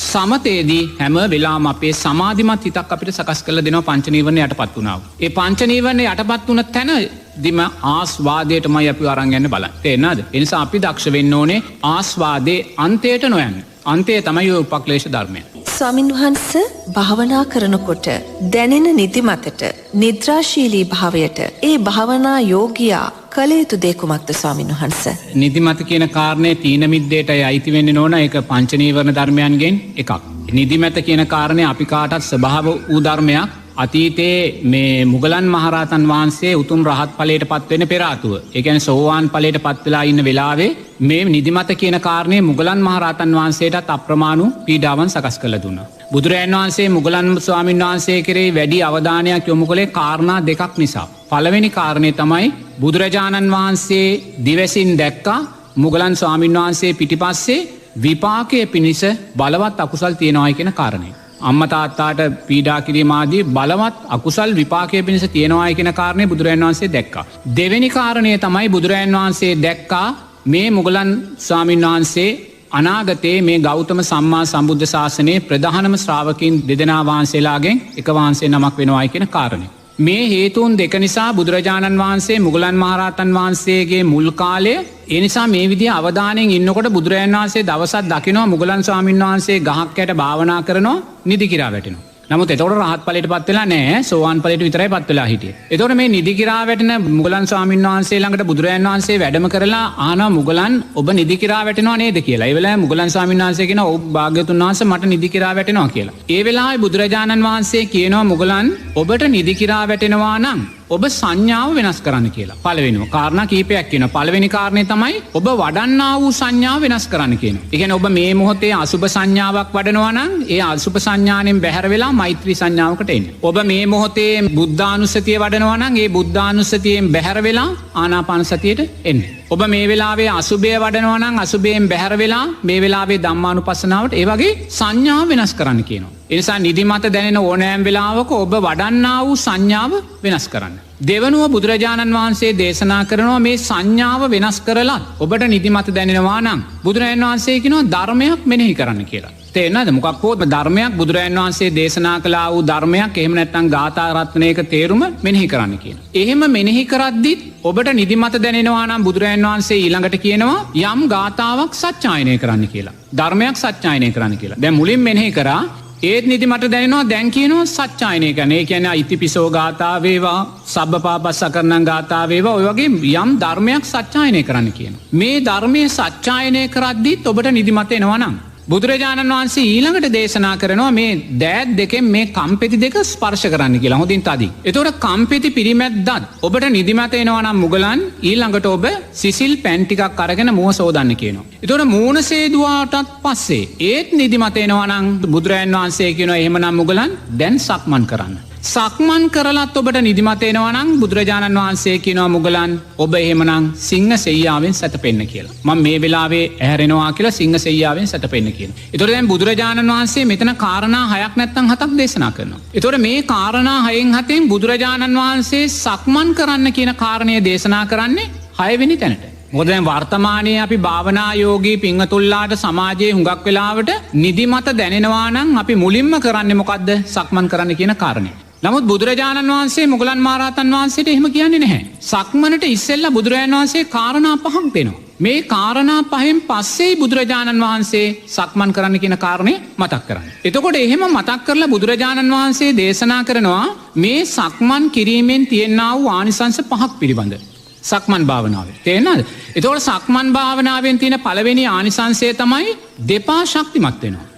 සමතේදී හැම වෙලාවම අපේ සමාධිමත් හිතක් අපිට සකස් කරලා දෙනවා පංච නීවරණ යටපත් වුණා. ඒ පංච නීවරණ යටපත් වුණ තැනදීම ආස්වාදයටමයි අපි අරන් යන්න බලන්නේ. තේරෙනවද? ඒ නිසා අපි දක්ෂ වෙන්න ඕනේ ආස්වාදේ අන්තයට නොයන්න. අන්තය තමයි ඔය උපක්ලේශ ධර්මය. ස්වාමින් වහන්ස භාවනා කරනකොට දැනෙන නිදිමතට නිද්‍රාශීලී භාවයට ඒ භාවනා යෝගියා කළ යුතු දේ කුමක්ද ස්වාමින් වහන්ස? නිදිමත කියන කාරණය තීන මිද්දේටයි අයිති වෙන්නේ නෝන. ඒක පංච නීවරණ ධර්මයන්ගෙන් එකක්. නිදිමත කියන කාරණය අපි කාටත් ස්වභාව වූ ධර්මයක්. අතීතයේ මේ මුගලන් මහරහතන් වහන්සේ උතුම් රහත් ඵලයට පත්වෙන පෙර ආතුව. ඒ කියන්නේ සෝවාන් ඵලයට පත් වෙලා ඉන්න වෙලාවේ මේ නිදිමත කියන කාරණේ මුගලන් මහරහතන් වහන්සේටත් අප්‍රමාණ පීඩාවන් සකස් කරලා දුන්නා. බුදුරජාණන් වහන්සේ මුගලන් ස්වාමීන් වහන්සේ කෙරෙහි වැඩි අවධානයක් යොමු කළේ කාරණා දෙකක් නිසා. පළවෙනි කාරණේ තමයි බුදුරජාණන් වහන්සේ දිවසින් දැක්කා මුගලන් ස්වාමීන් වහන්සේ පිටිපස්සේ විපාකයේ පිණිස බලවත් අකුසල් තියෙනවායි කියන කාරණේ. අම්ම තාත්තාට පීඩා කිරීම ආදී බලවත් අකුසල් විපාකයේ පිණිස තියෙනවායි කියන කාරණේ බුදුරජාණන් වහන්සේ දැක්කා. දෙවෙනි කාරණය තමයි බුදුරජාණන් වහන්සේ දැක්කා මේ මුගලන් ස්වාමීන් වහන්සේ අනාගතයේ මේ ගෞතම සම්මා සම්බුද්ධ ශාසනයේ ප්‍රධානම ශ්‍රාවකින් දෙදෙනා වහන්සේලාගෙන් එක වහන්සේ නමක් වෙනවායි කියන කාරණේ. මේ හේතුන් දෙක නිසා බුදුරජාණන් වහන්සේ මුගලන් මහරහතන් වහන්සේගේ මුල් කාලය ඒ නිසා මේ විදිහ අවධානයෙන් ඉන්නකොට බුදුරජාණන් වහන්සේ දවසක් දකිනවා මුගලන් ස්වාමීන් වහන්සේ ගහක් යට භාවනා කරනවා නිදි කිරා වැටෙනවා. නමුත් එතකොට රහත් ඵලයට පත් වෙලා නැහැ. සෝවාන් ඵලයට විතරයි පත් වෙලා හිටියේ. එතකොට මේ නිදි කිරා වැටෙන මුගලන් ස්වාමීන් වහන්සේ ළඟට බුදුරජාණන් වහන්සේ වැඩම කරලා ආනවා මුගලන් ඔබ නිදි කිරා වැටෙනවා නේද කියලා. ඒ වෙලාවේ මුගලන් ස්වාමීන් වහන්සේ කියනවා ඔව් භාග්‍යතුන් වහන්සේ මට නිදි කිරා වැටෙනවා කියලා. ඒ වෙලාවේ බුදුරජාණන් වහන්සේ කියනවා මුගලන් ඔබට නිදි කිරා වැටෙනවා නම් ඔබ සංඥාව වෙනස් කරන්න කියලා. පළවෙනිම කාරණා කීපයක් කියනවා. පළවෙනි කාරණේ තමයි ඔබ වඩන්නා වූ සංඥාව වෙනස් කරන්න කියනවා. ඒ කියන්නේ ඔබ මේ මොහොතේ අසුභ සංඥාවක් වඩනවා නම් ඒ අසුභ සංඥාණයෙන් බැහැර වෙලා මෛත්‍රී සංඥාවකට එන්න. ඔබ මේ මොහොතේ බුද්ධානුස්සතිය වඩනවා නම් ඒ බුද්ධානුස්සතියෙන් බැහැර වෙලා ආනාපාන සතියට එන්න. ඔබ මේ වෙලාවේ අසුභය වඩනවා නම් අසුභයෙන් බැහැර වෙලා මේ වෙලාවේ ධම්මානුපස්සනාවට ඒ වගේ සංඥාව වෙනස් කරන්න කියනවා. ඒ නිසා නිදිමත දැනෙන ඕනෑම වෙලාවක ඔබ වඩන්නා වූ සංඥාව වෙනස් කරන්න. දෙවනුව බුදුරජාණන් වහන්සේ දේශනා කරනවා මේ සංඥාව වෙනස් කරලත් ඔබට නිදිමත දැනෙනවා නම් බුදුරජාණන් වහන්සේ කියනවා ධර්මයක් මෙනෙහි කරන්න කියලා. තේරෙනවද? මොකක් හෝ ධර්මයක් බුදුරජාණන් වහන්සේ දේශනා කළා වූ ධර්මයක් එහෙම නැත්නම් ගාථා රත්නයක තේරුම මෙනෙහි කරන්න කියනවා. එහෙම මෙනෙහි කරද්දිත් ඔබට නිදිමත දැනෙනවා නම් බුදුරජාණන් වහන්සේ ඊළඟට කියනවා යම් ගාථාවක් සත්‍යයනය කරන්න කියලා. ධර්මයක් සත්‍යයනය කරන්න කියලා. දැන් මුලින් මෙනෙහි කරා ඒත් නිදිමත දැනෙනවා දැන් කියනවා සත්‍යයනය කරන. ඒ කියන්නේ ඉතිපිසෝ ගාථා වේවා සබ්බපාපස්සකරණං ගාථා වේවා ඔය වගේ යම් ධර්මයක් සත්‍යයනය කරන්න කියනවා. මේ ධර්මයේ සත්‍යයනය කරද්දිත් ඔබට නිදිමත එනවා නම් බුදුරජාණන් වහන්සේ ඊළඟට දේශනා කරනවා මේ දෑත් දෙකෙන් මේ කම්පෙති දෙක ස්පර්ශ කරන්න කියලා. හොඳින් තදින්. එතකොට කම්පෙති පිරිමැද්දත් ඔබට නිදිමත එනවා නම් මුගලන් ඊළඟට ඔබ සිසිල් පැන් ටිකක් අරගෙන මුව සෝදන්න කියනවා. එතකොට මූණ සේදුවාටත් පස්සේ ඒත් නිදිමත එනවා නම් බුදුරජාණන් වහන්සේ කියනවා එහෙමනම් මුගලන් දැන් සක්මන් කරන්න. සක්මන් කරලත් ඔබට නිදිමත එනවා නම් බුදුරජාණන් වහන්සේ කියනවා මුගලන් ඔබ එහෙමනම් සිංහ සෙයියාවෙන් සැතපෙන්න කියලා. මම මේ වෙලාවේ ඇහැරෙනවා කියලා සිංහ සෙයියාවෙන් සැතපෙන්න කියනවා. ඒතකොට දැන් බුදුරජාණන් වහන්සේ මෙතන කාරණා 6ක් නැත්නම් 7ක් දේශනා කරනවා. ඒතකොට මේ කාරණා 6න් 7න් බුදුරජාණන් වහන්සේ සක්මන් කරන්න කියන කාරණය දේශනා කරන්නේ 6 වෙනි තැනට. මොකද දැන් වර්තමානයේ අපි භාවනා යෝගී පින්වතුන්ලාට සමාජයේ හුඟක් වෙලාවට නිදිමත දැනෙනවා නම් අපි මුලින්ම කරන්නේ මොකද්ද? සක්මන් කරන්න කියන කාරණේ. නමුත් බුදුරජාණන් වහන්සේ මුගලන් මහරහතන් වහන්සේට එහෙම කියන්නේ නැහැ. සක්මනට ඉස්සෙල්ලා බුදුරජාණන් වහන්සේ කාරණා 5ක් දෙනවා. මේ කාරණා 5න් පස්සේ බුදුරජාණන් වහන්සේ සක්මන් කරන්න කියන කාරණේ මතක් කරන්නේ. එතකොට එහෙම මතක් කරලා බුදුරජාණන් වහන්සේ දේශනා කරනවා මේ සක්මන් කිරීමෙන් තියෙනා වූ ආනිසංස 5ක් පිළිබඳ. සක්මන් භාවනාවේ. තේරෙනවද? එතකොට සක්මන් භාවනාවෙන් තියෙන පළවෙනි ආනිසංසය තමයි දෙපා ශක්තිමත් වෙනවා.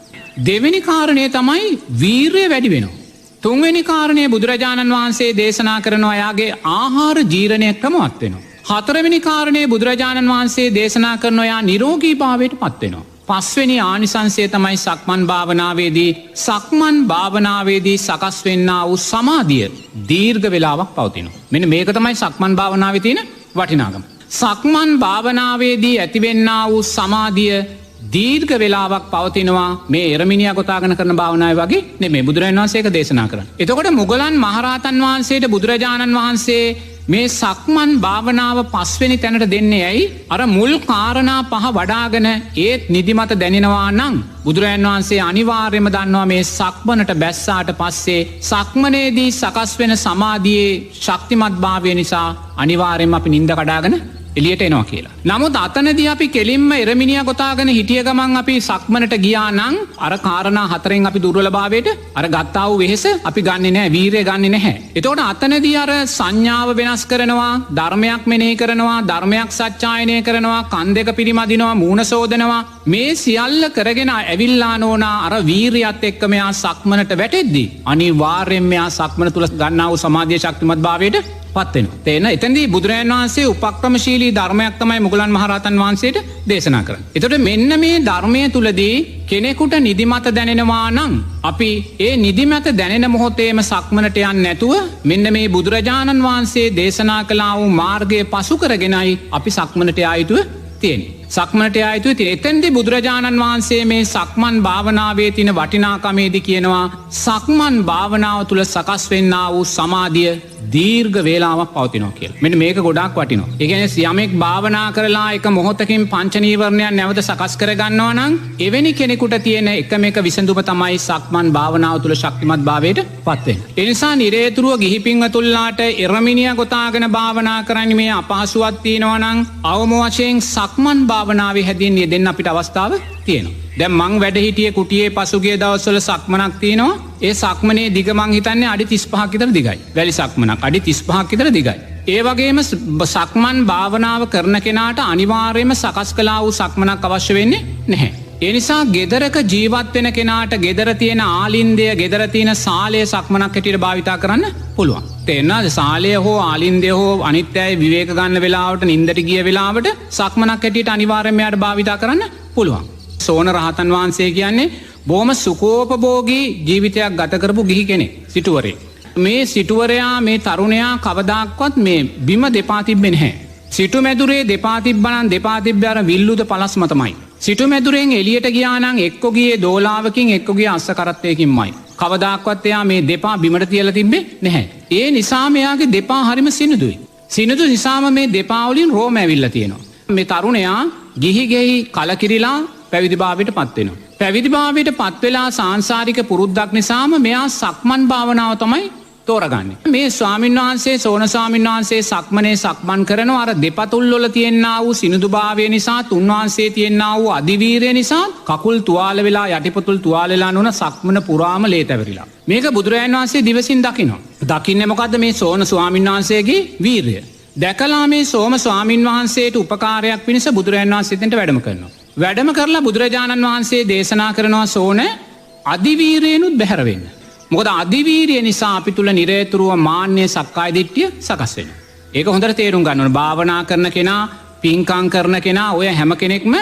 දෙවෙනි කාරණේ තමයි වීරිය වැඩි වෙනවා. තුන්වෙනි කාරණය බුදුරජාණන් වහන්සේ දේශනා කරනවා යාගේ ආහාර ජීර්ණය ක්‍රමවත් වෙනවා. හතරවෙනි කාරණය බුදුරජාණන් වහන්සේ දේශනා කරනවා යා නිරෝගී භාවයට පත් වෙනවා. පස්වෙනි ආනිසංසය තමයි සක්මන් භාවනාවේදී සකස් වෙන්නා වූ සමාධිය දීර්ඝ වේලාවක් පවතිනවා. මෙන්න මේක තමයි සක්මන් භාවනාවේ තියෙන වටිනාකම. සක්මන් භාවනාවේදී ඇතිවෙන්නා වූ සමාධිය දීර්ඝ වේලාවක් පවතිනවා. මේ එරමිනියා ගොතාගෙන කරන භාවනාවේ වගේ නෙමෙයි. බුදුරජාණන් වහන්සේ ඒක දේශනා කරන්නේ. එතකොට මුගලන් මහරහතන් වහන්සේට බුදුරජාණන් වහන්සේ මේ සක්මන් භාවනාව 5 වෙනි තැනට දෙන්නේ ඇයි? අර මුල් කාරණා 5 වඩාගෙන ඒත් නිදිමත දැනෙනවා නම් බුදුරජාණන් වහන්සේ අනිවාර්යයෙන්ම දන්නවා මේ සක්මනට බැස්සාට පස්සේ සක්මනේදී සකස් වෙන සමාධියේ ශක්තිමත් භාවය නිසා අනිවාර්යයෙන්ම අපි නිින්ද කඩාගෙන එලියට එනවා කියලා. නමුත් අතනදී අපි කෙලින්ම එරමිනියා ගොතාගෙන හිටිය ගමන් අපි සක්මනට ගියා නම් අර කාරණා හතරෙන් අපි දුර්වලභාවයට අර ගත්තා වූ වෙහෙස අපි ගන්නෙ නැහැ, වීරිය ගන්නෙ නැහැ. එතකොට අතනදී අර සංඥාව වෙනස් කරනවා, ධර්මයක් මෙනෙහි කරනවා, ධර්මයක් සත්‍යයනය කරනවා, කන් දෙක පිරිමදිනවා, මූණ සෝදනවා. මේ සියල්ල කරගෙන ඇවිල්ලා නෝනා අර වීරියත් එක්ක මෙයා සක්මනට වැටෙද්දී අනිවාර්යෙන් මෙයා සක්මන තුල ගන්නා වූ සමාධිය ශක්තිමත් භාවයට පත් වෙනවා. තේන එතෙන්දී බුදුරජාණන් වහන්සේ උපක්‍රමශීලී ධර්මයක් තමයි මුගලන් මහරහතන් වහන්සේට දේශනා කරන්නේ. එතකොට මෙන්න මේ ධර්මයේ තුලදී කෙනෙකුට නිදිමත දැනෙනවා නම් අපි ඒ නිදිමත දැනෙන මොහොතේම සක්මනට යන්නේ නැතුව මෙන්න මේ බුදුරජාණන් වහන්සේ දේශනා කළා වූ මාර්ගය පසු කරගෙනයි අපි සක්මනට යා යුතුව තියෙන්නේ. සක්මනට යා යුතුව තියෙන්නේ. එතෙන්දී බුදුරජාණන් වහන්සේ මේ සක්මන් භාවනාවේ තියෙන වටිනාකමේදී කියනවා සක්මන් භාවනාව තුල සකස් වෙන්නා වූ සමාධිය දීර්ඝ වේලාවක් පවතිනවා කියලා. මෙන්න මේක ගොඩාක් වටිනවා. ඒ කියන්නේ යමෙක් භාවනා කරලා එක මොහොතකින් පංච නීවරණයන් නැවත සකස් කර ගන්නවා නම් එවැනි කෙනෙකුට තියෙන එකම එක විසඳුම තමයි සක්මන් භාවනාව තුළ ශක්තිමත් භාවයට පත් වෙන්න. ඒ නිසා නිරේතුරුව ගිහි පින්වතුන්ලාට එරමිනියා ගොතාගෙන භාවනා කරන්නේ මේ අපහසුවක් තියෙනවා නම් අවම වශයෙන් සක්මන් භාවනාවේ හැදීන් යෙදෙන්න අපිට අවස්ථාව තියෙනවා. දැන් මං වැඩ හිටියේ කුටියේ පසුගිය දවස්වල සක්මනක් තියෙනවා. ඒ සක්මනේ දිග මං හිතන්නේ අඩි 35ක් විතර දිගයි. වැලි සක්මනක් අඩි 35ක් විතර දිගයි. ඒ වගේම සක්මන් භාවනාව කරන කෙනාට අනිවාර්යයෙන්ම සකස් කළා වූ සක්මනක් අවශ්‍ය වෙන්නේ නැහැ. ඒ නිසා ගෙදරක ජීවත් වෙන කෙනාට ගෙදර තියෙන ආලින්දය, ගෙදර තියෙන සාලය සක්මනක් හැටියට භාවිතා කරන්න පුළුවන්. තේරෙනවද? සාලය හෝ ආලින්දය හෝ අනිත් අය විවේක ගන්න වෙලාවට, නිින්දට ගිය වෙලාවට සක්මනක් හැටියට අනිවාර්යයෙන්ම යාට භාවිතා කරන්න පුළුවන්. සෝන රහතන් වහන්සේ කියන්නේ බොහොම සුඛෝපභෝගී ජීවිතයක් ගත කරපු ගිහි කෙනෙක්, සිටුවරේ. මේ සිටුවරයා, මේ තරුණයා කවදාක්වත් මේ බිම දෙපා තිබ්බේ නැහැ. සිටු මැදුරේ දෙපා තිබ්බනම් දෙපා තිබ්බේ අර විල්ලුද පලස්ම තමයි. සිටු මැදුරෙන් එළියට ගියා නම් එක්ක ගියේ දෝලාවකින්, එක්ක ගියේ අස්ස කරත්තයකින්මයි. කවදාක්වත් එයා මේ දෙපා බිමට තියලා තිබ්බේ නැහැ. ඒ නිසා මෙයාගේ දෙපා හරිම සිනිඳුයි. සිනිඳු නිසාම මේ දෙපා වලින් රෝම ඇවිල්ලා තියෙනවා. මේ තරුණයා ගිහි ගෙහි කලකිරිලා පැවිදිභාවයට පත් වෙනවා. පැවිදිභාවයට පත් වෙලා සාංශාරික පුරුද්දක් නිසාම මෙයා සක්මන් භාවනාව තමයි තෝරගන්නේ. මේ ස්වාමීන් වහන්සේ, සෝන ස්වාමීන් වහන්සේ සක්මනේ සක්මන් කරනවා. අර දෙපතුල් වල තියෙනා වූ සිනිඳුභාවය නිසා, තුන්වහන්සේ තියෙනා වූ අධිවීරිය නිසා කකුල් තුවාල වෙලා, යටිපතුල් තුවාල වෙලා නොන සක්මන පුරාම ලේ තැවරිලා. මේක බුදුරජාණන් වහන්සේ දිවසින් දකිනවා. දකින්නේ මොකද්ද? මේ සෝන ස්වාමීන් වහන්සේගේ වීරිය. දැකලා මේ සෝම ස්වාමීන් වහන්සේට උපකාරයක් පිණිස බුදුරජාණන් වහන්සේ දෙන්ට වැඩම කරනවා. වැඩම කරලා බුදුරජාණන් වහන්සේ දේශනා කරනවා සෝන අධිවීරියනුත් බැහැර වෙන්න. මොකද අධිවීරිය නිසා අපි තුල නිරේතුරුව මාන්නය, සක්කාය දිට්ඨිය සකස් වෙනවා. ඒක හොඳට තේරුම් ගන්න ඕන. භාවනා කරන කෙනා, පින්කම් කරන කෙනා, ඔය හැම කෙනෙක්ම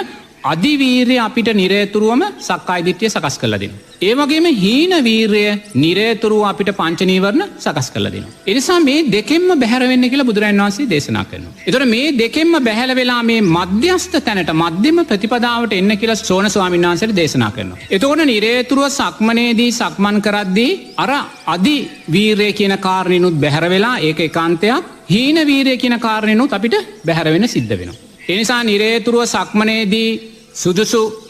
අධිවීරිය අපිට නිරේතුරුවම සක්කාය දිට්ඨිය සකස් කරලා දෙනවා. ඒ වගේම හීන වීරිය නිරේතුරුව අපිට පංච නීවරණ සකස් කරලා දෙනවා. ඒ නිසා මේ දෙකෙන්ම බැහැර වෙන්න කියලා බුදුරජාණන් වහන්සේ දේශනා කරනවා. ඒතර මේ දෙකෙන්ම බැහැල වෙලා මේ මධ්‍යස්ථ තැනට, මධ්‍යම ප්‍රතිපදාවට එන්න කියලා සෝන ස්වාමීන් වහන්සේට දේශනා කරනවා. එතකොට නිරේතුරුව සක්මනේදී සක්මන් කරද්දී අර අධි වීරිය කියන කාරණිනුත් බැහැර වෙලා, ඒක ඒකාන්තයක්. හීන වීරිය කියන කාරණිනුත් අපිට බැහැර වෙන්න සිද්ධ වෙනවා. ඒ නිසා නිරේතුරුව සක්මනේදී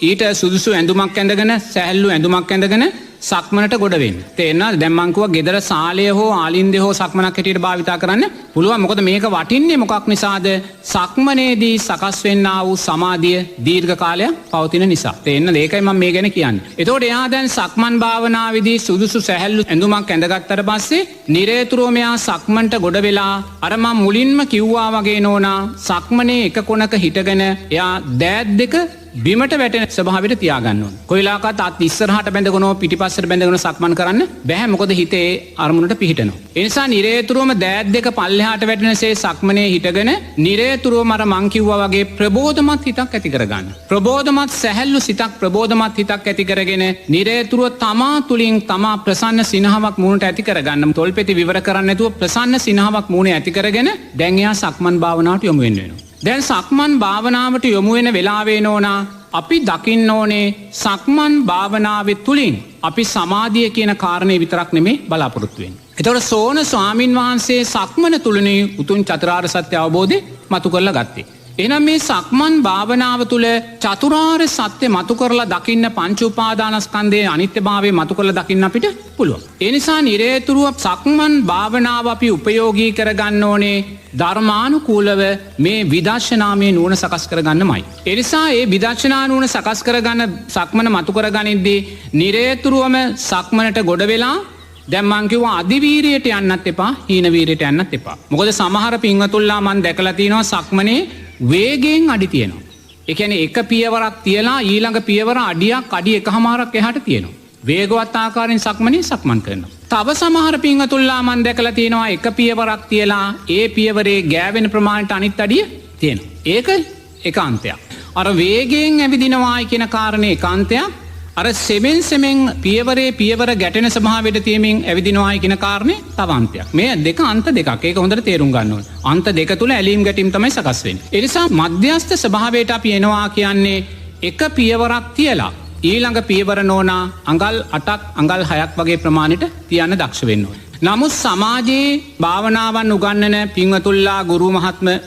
ඊට සුදුසු ඇඳුමක් ඇඳගෙන, සැහැල්ලු ඇඳුමක් ඇඳගෙන සක්මනට ගොඩ වෙන්න. තේරෙනවද? දැන් මං කිව්වා ගෙදර සාලය හෝ ආලින්දය හෝ සක්මනක් හැටියට භාවිතා කරන්න පුළුවන්. මොකද මේක වටින්නේ මොකක් නිසාද? සක්මනේදී සකස් වෙන්නා වූ සමාධිය දීර්ඝ කාලයක් පවතින නිසා. තේරෙනවද? ඒකයි මම මේ ගැන කියන්නේ. එතකොට එයා දැන් සක්මන් භාවනාවේදී සුදුසු සැහැල්ලු ඇඳුමක් ඇඳගත්තට පස්සේ නිරේතුරුව මෙයා සක්මන්ට ගොඩ වෙලා අර මම මුලින්ම කිව්වා වගේ නෝනා සක්මනේ එක කොනක හිටගෙන එයා දෑත් දෙක බිමට වැටෙන ස්වභාවයට තියාගන්න ඕන. කොයිලාකත් අත් ඉස්සරහට බැඳගෙන පිටිපස්සට බැඳගෙන සක්මන් කරන්න බෑ. මොකද හිතේ අරමුණට පිහිටනවා. ඒ නිසා නිරේතුරුවම දෑත් දෙක පල්ලෙහාට වැටෙනසේ සක්මනේ හිටගෙන නිරේතුරුවම අර මං කිව්වා වගේ ප්‍රබෝධමත් හිතක් ඇති කරගන්න. ප්‍රබෝධමත් සැහැල්ලු සිතක්, ප්‍රබෝධමත් හිතක් ඇති කරගෙන නිරේතුරුව තමා තුලින් තමා ප්‍රසන්න සිනහවක් මූණට ඇති කරගන්න. තොල්පෙති විවර කරන්නේ නැතුව ප්‍රසන්න සිනහවක් මූණේ ඇති කරගෙන දැන් එයා සක්මන් භාවනාවට යොමු වෙන්න වෙනවා. දැන් සක්මන් භාවනාවට යොමු වෙන වෙලාවේ නෝනා අපි දකින්න ඕනේ සක්මන් භාවනාවේ තුලින් අපි සමාධිය කියන කාරණේ විතරක් නෙමේ බලාපොරොත්තු වෙන්නේ. එතකොට සෝන ස්වාමින් වහන්සේ සක්මන තුලනේ උතුම් චතුරාර්ය සත්‍ය අවබෝධය මතු කරලා ගත්තේ. එහෙනම් මේ සක්මන් භාවනාව තුළ චතුරාර්ය සත්‍ය මතු කරලා දකින්න පංච උපාදානස්කන්ධයේ අනිත්‍යභාවය මතු කරලා දකින්න අපිට පුළුවන්. ඒ නිසා නිරේතුරුව සක්මන් භාවනාව අපි උපයෝගී කරගන්න ඕනේ ධර්මානුකූලව මේ විදර්ශනාමය නුවණ සකස් කරගන්නමයි. ඒ නිසා ඒ විදර්ශනා නුවණ සකස් කරගන්න සක්මන මතු කරගනිද්දී නිරේතුරුවම සක්මනට ගොඩ වෙලා දැන් මං කිව්වා අධිවීරියට යන්නත් එපා, හීන වීරියට යන්නත් එපා. මොකද සමහර පින්වතුන්ලා මං දැකලා තියෙනවා සක්මනේ වේගයෙන් අඩි තියෙනවා. ඒ කියන්නේ එක පියවරක් තියලා ඊළඟ පියවර අඩි එකමාරක් එහාට තියෙනවා. වේගවත් ආකාරයෙන් සක්මනේ සක්මන් කරනවා. තව සමහර පින්වතුන්ලා මං දැකලා තියෙනවා එක පියවරක් තියලා ඒ පියවරේ ගෑවෙන ප්‍රමාණයට අනිත් අඩිය තියෙනවා. ඒක ඒකාන්තයක්. අර වේගයෙන් ඇවිදිනවායි කියන කාරණේ ඒකාන්තයක්. අර සෙමෙන් පියවර ගැටෙන ස්වභාවයට තියෙමින් ඇවිදිනවායි කියන කාරණේ තව අන්තයක්. මේ දෙක අන්ත දෙකක්. ඒක හොඳට තේරුම් ගන්න ඕනේ. අන්ත දෙක තුල ඇලීම් ගැටීම් තමයි සකස් වෙන්නේ. ඒ නිසා මධ්‍යස්ථ ස්වභාවයට අපි එනවා කියන්නේ එක පියවරක් තියලා ඊළඟ පියවර නෝනා අඟල් 8ක් අඟල් 6ක් වගේ ප්‍රමාණයට තියන්න දක්ෂ වෙන්න ඕනේ. නමුත් සමාජයේ භාවනාවන් උගන්වන පින්වතුන්ලා ගුරු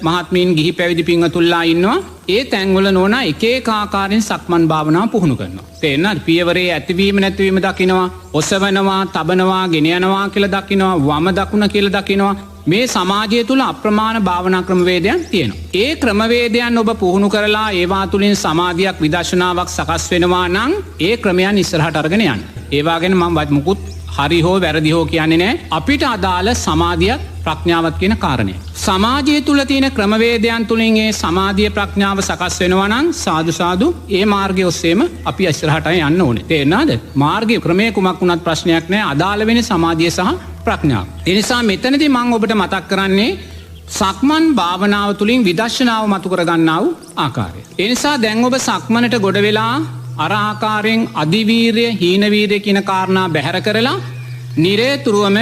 මහත්මීන් ගිහි පැවිදි පින්වතුන්ලා ඉන්නවා. ඒ තැන්වල නෝනා එක එක ආකාරයෙන් සක්මන් භාවනාව පුහුණු කරනවා. තේරෙනවද? පියවරේ ඇතිවීම නැතිවීම දකිනවා, ඔසවනවා, තබනවා, ගෙන යනවා කියලා දකිනවා, වම දකුණ කියලා දකිනවා. මේ සමාජය තුල අප්‍රමාණ භාවනා ක්‍රමවේදයන් තියෙනවා. ඒ ක්‍රමවේදයන් ඔබ පුහුණු කරලා ඒවා තුලින් සමාධියක් විදර්ශනාවක් සකස් වෙනවා නම් ඒ ක්‍රමයන් ඉස්සරහට අරගෙන යන්න. ඒවා ගැන මම මුකුත් හරි හෝ වැරදි හෝ කියන්නේ නැහැ. අපිට අදාළ සමාධියක් ප්‍රඥාවත් කියන කාරණය. සමාජය තුල තියෙන ක්‍රමවේදයන් තුලින් ඒ සමාධිය ප්‍රඥාව සකස් වෙනවා නම් සාදු ඒ මාර්ගය ඔස්සේම අපි ඉස්සරහට යන්න ඕනේ. තේරෙනවද? මාර්ගයේ ක්‍රමයේ කුමක් වුණත් ප්‍රශ්නයක් නැහැ. අදාළ වෙන්නේ සමාධිය සහ ප්‍රඥාව. ඒ නිසා මෙතනදී මම ඔබට මතක් කරන්නේ සක්මන් භාවනාව තුලින් විදර්ශනාව මතු කර ගන්නා වූ ආකාරය. ඒ නිසා දැන් ඔබ සක්මනට ගොඩ වෙලා අර ආකාරයෙන් අධිවීර්ය හීන වීර්ය කියන කාරණා බැහැර කරලා නිරේතුරුවම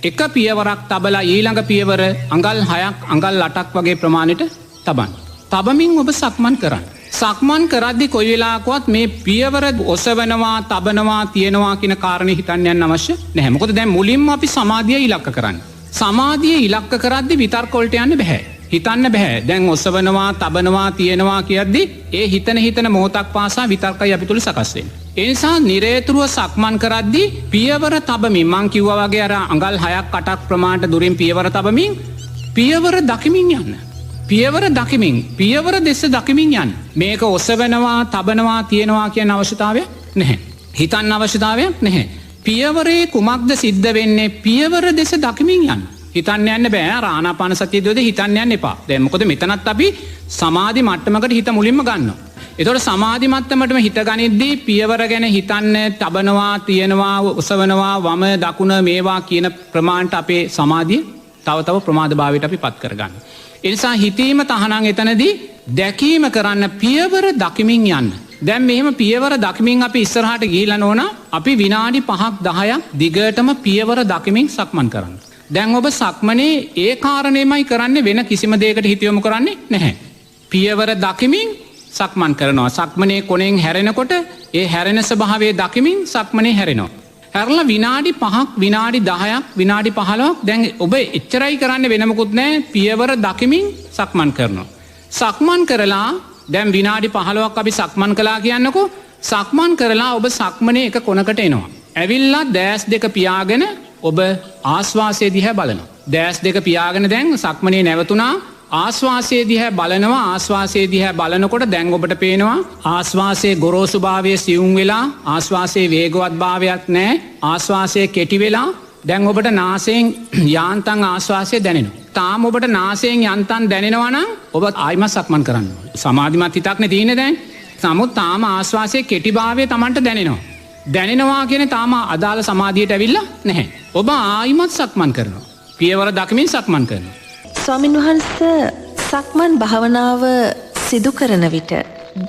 එක පියවරක් තබලා ඊළඟ පියවර අඟල් 6ක් අඟල් 8ක් වගේ ප්‍රමාණයට තබන්න. තබමින් ඔබ සක්මන් කරන්න. සක්මන් කරද්දි කොයි වෙලාවකවත් මේ පියවර ඔසවනවා, තබනවා, තියනවා කියන කාරණේ හිතන්න යන්න අවශ්‍ය නැහැ. මොකද දැන් මුලින්ම අපි සමාධිය ඉලක්ක කරන්නේ. සමාධිය ඉලක්ක කරද්දි විතර්ක වලට යන්න බෑ. හිතන්න බෑ. දැන් ඔසවනවා, තබනවා, තියනවා කියද්දි ඒ හිතන මොහොතක් පාසා විතර්කයි අපි තුල සකස් වෙන්නේ. ඒ නිසා නිරේතුරුව සක්මන් කරද්දි පියවර තබමින් මං කිව්වා වගේ අර අඟල් 6ක් 8ක් ප්‍රමාණයට දුරින් පියවර තබමින් පියවර දකිමින් යන්න. පියවර දෙස දකිමින් යන්න. මේක ඔසවනවා, තබනවා, තියනවා කියන අවශ්‍යතාවයක් නැහැ. හිතන්න අවශ්‍යතාවයක් නැහැ. පියවරේ කුමක්ද සිද්ධ වෙන්නේ? පියවර දෙස දකිමින් යන්න. හිතන්න යන්න බෑ. ආනාපාන සතියේදී හිතන්න යන්න එපා. දැන් මොකද මෙතනත් අපි සමාධි මට්ටමකට හිත මුලින්ම ගන්නවා. එතකොට සමාධි මට්ටමටම හිත ගනිද්දී පියවර ගැන හිතන්න, තබනවා, තියනවා, ඔසවනවා, වම දකුණ මේවා කියන ප්‍රමාණයට අපේ සමාධිය තව ප්‍රමාදභාවයට අපි පත් කරගන්න. ඒ නිසා හිතීම තහනම් එතනදී දැකීම කරන්න පියවර දකිමින් යන්න. දැන් මෙහෙම පියවර දකිමින් අපි ඉස්සරහට ගිහිල්ලා නෝන අපි විනාඩි 5ක් 10ක් දිගටම පියවර දකිමින් සක්මන් කරන්න. දැන් ඔබ සක්මනේ ඒ කාරණේමයි කරන්නේ, වෙන කිසිම දෙයකට හිත යොමු කරන්නේ නැහැ. පියවර දකිමින් සක්මන් කරනවා. සක්මනේ කොනෙන් හැරෙනකොට ඒ හැරෙන ස්වභාවය දකිමින් සක්මනේ හැරෙනවා. හැරලා විනාඩි 5ක් විනාඩි 10ක් විනාඩි 15ක් දැන් ඔබ එච්චරයි කරන්නේ, වෙන මොකුත් නැහැ. පියවර දකිමින් සක්මන් කරනවා. සක්මන් කරලා දැන් විනාඩි 15ක් අපි සක්මන් කළා කියන්නකෝ. සක්මන් කරලා ඔබ සක්මනේ එක කොනකට එනවා. ඇවිල්ලා දැස් දෙක පියාගෙන ඔබ ආස්වාසය දිහා බලනවා. දැස් දෙක පියාගෙන දැන් සක්මනේ නැවතුණා. ආස්වාසය දිහා බලනවා. ආස්වාසය දිහා බලනකොට දැන් ඔබට පේනවා ආස්වාසයේ ගොරෝසු භාවය සියුම් වෙලා, ආස්වාසයේ වේගවත් භාවයක් නැහැ. ආස්වාසය කෙටි වෙලා දැන් ඔබට නාසයෙන් යාන්තම් ආස්වාසය දැනෙනවා. තාම ඔබට නාසයෙන් යන්තම් දැනෙනවා නම් ඔබ ආයිමත් සක්මන් කරන්න ඕනේ. සමාධිමත් හිතක් නේ තියෙන්නේ දැන්. නමුත් තාම ආස්වාසයේ කෙටි භාවය Tamanට දැනෙනවා කියන තාම අදාළ සමාධියට ඇවිල්ලා නැහැ. ඔබ ආයිමත් සක්මන් කරනවා. පියවර දකිමින් සක්මන් කරනවා. ස්වාමින් වහන්සේ සක්මන් භාවනාව සිදු කරන විට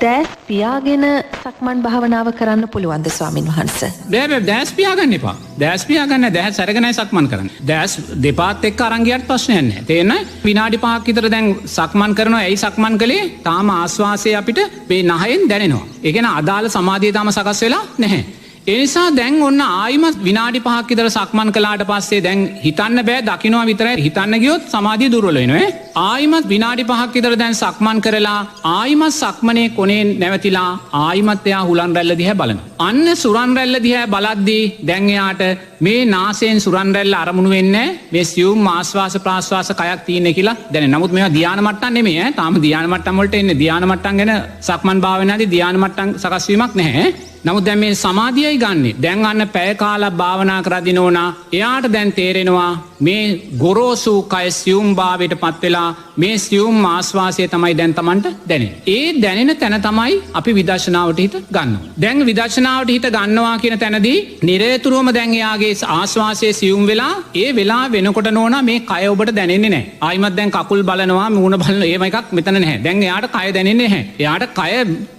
දැස් පියාගෙන සක්මන් භාවනාව කරන්න පුළුවන්ද ස්වාමින් වහන්සේ? බෑ දැස් පියාගන්න එපා. දැස් පියාගන්න දැස් අරගෙනයි සක්මන් කරන්න. දැස් දෙපාත් එක්ක අරන් ගියට ප්‍රශ්නයක් නැහැ. තේරෙනවද? විනාඩි 5ක් විතර දැන් සක්මන් කරනවා. ඇයි සක්මන් කළේ? තාම ආස්වාසය අපිට මේ නහයෙන් දැනෙනවා. ඒ කියන්නේ අදාළ සමාධිය තාම සකස් වෙලා නැහැ. ඒ නිසා දැන් ඔන්න ආයිමත් විනාඩි 5ක් විතර සක්මන් කළාට පස්සේ දැන් හිතන්න බෑ දකින්නවා විතරයි හිතන්න ගියොත් සමාධිය දුර්වල වෙනවා. ආයිමත් විනාඩි 5ක් විතර දැන් සක්මන් කරලා ආයිමත් සක්මනේ කොනේ නැවතිලා ආයිමත් එයා හුලන් රැල්ල දිහා බලනවා. අන්න සුරන් රැල්ල දිහා බලද්දී දැන් එයාට මේ නාසයෙන් සුරන් රැල්ල අරමුණු වෙන්නේ මේ සියුම් ආස්වාස ප්‍රාස්වාස කයක් තියෙන්නේ කියලා දැනෙන. නමුත් මේවා ධානා මට්ටම් නෙමෙයි ඈ. තාම ධානා මට්ටම් වලට එන්නේ. ධානා මට්ටම් ගැන සක්මන් භාවනාවේදී ධානා මට්ටම් සකස් වීමක් නැහැ. නමුත් දැන් මේ සමාධියයි ගන්නෙ. දැන් අන්න පැය කාලක් භාවනා කරද්දී නෝනා එයාට දැන් තේරෙනවා මේ ගොරෝසු කය සියුම් භාවයට පත් වෙලා මේ සියුම් ආස්වාසය තමයි දැන් Tamanට දැනෙන්නේ. ඒ දැනෙන තැන තමයි අපි විදර්ශනාවට හිත ගන්නවා. දැන් විදර්ශනාවට හිත ගන්නවා කියන තැනදී නිරේතුරුවම දැන් එයාගේ ආස්වාසයේ සියුම් වෙලා ඒ වෙලාව වෙනකොට නෝනා මේ කය ඔබට දැනෙන්නේ නැහැ. ආයිමත් දැන් කකුල් බලනවා මූණ බලනවා ඒව එකක් මෙතන නැහැ. දැන් එයාට කය දැනෙන්නේ නැහැ. එයාට කය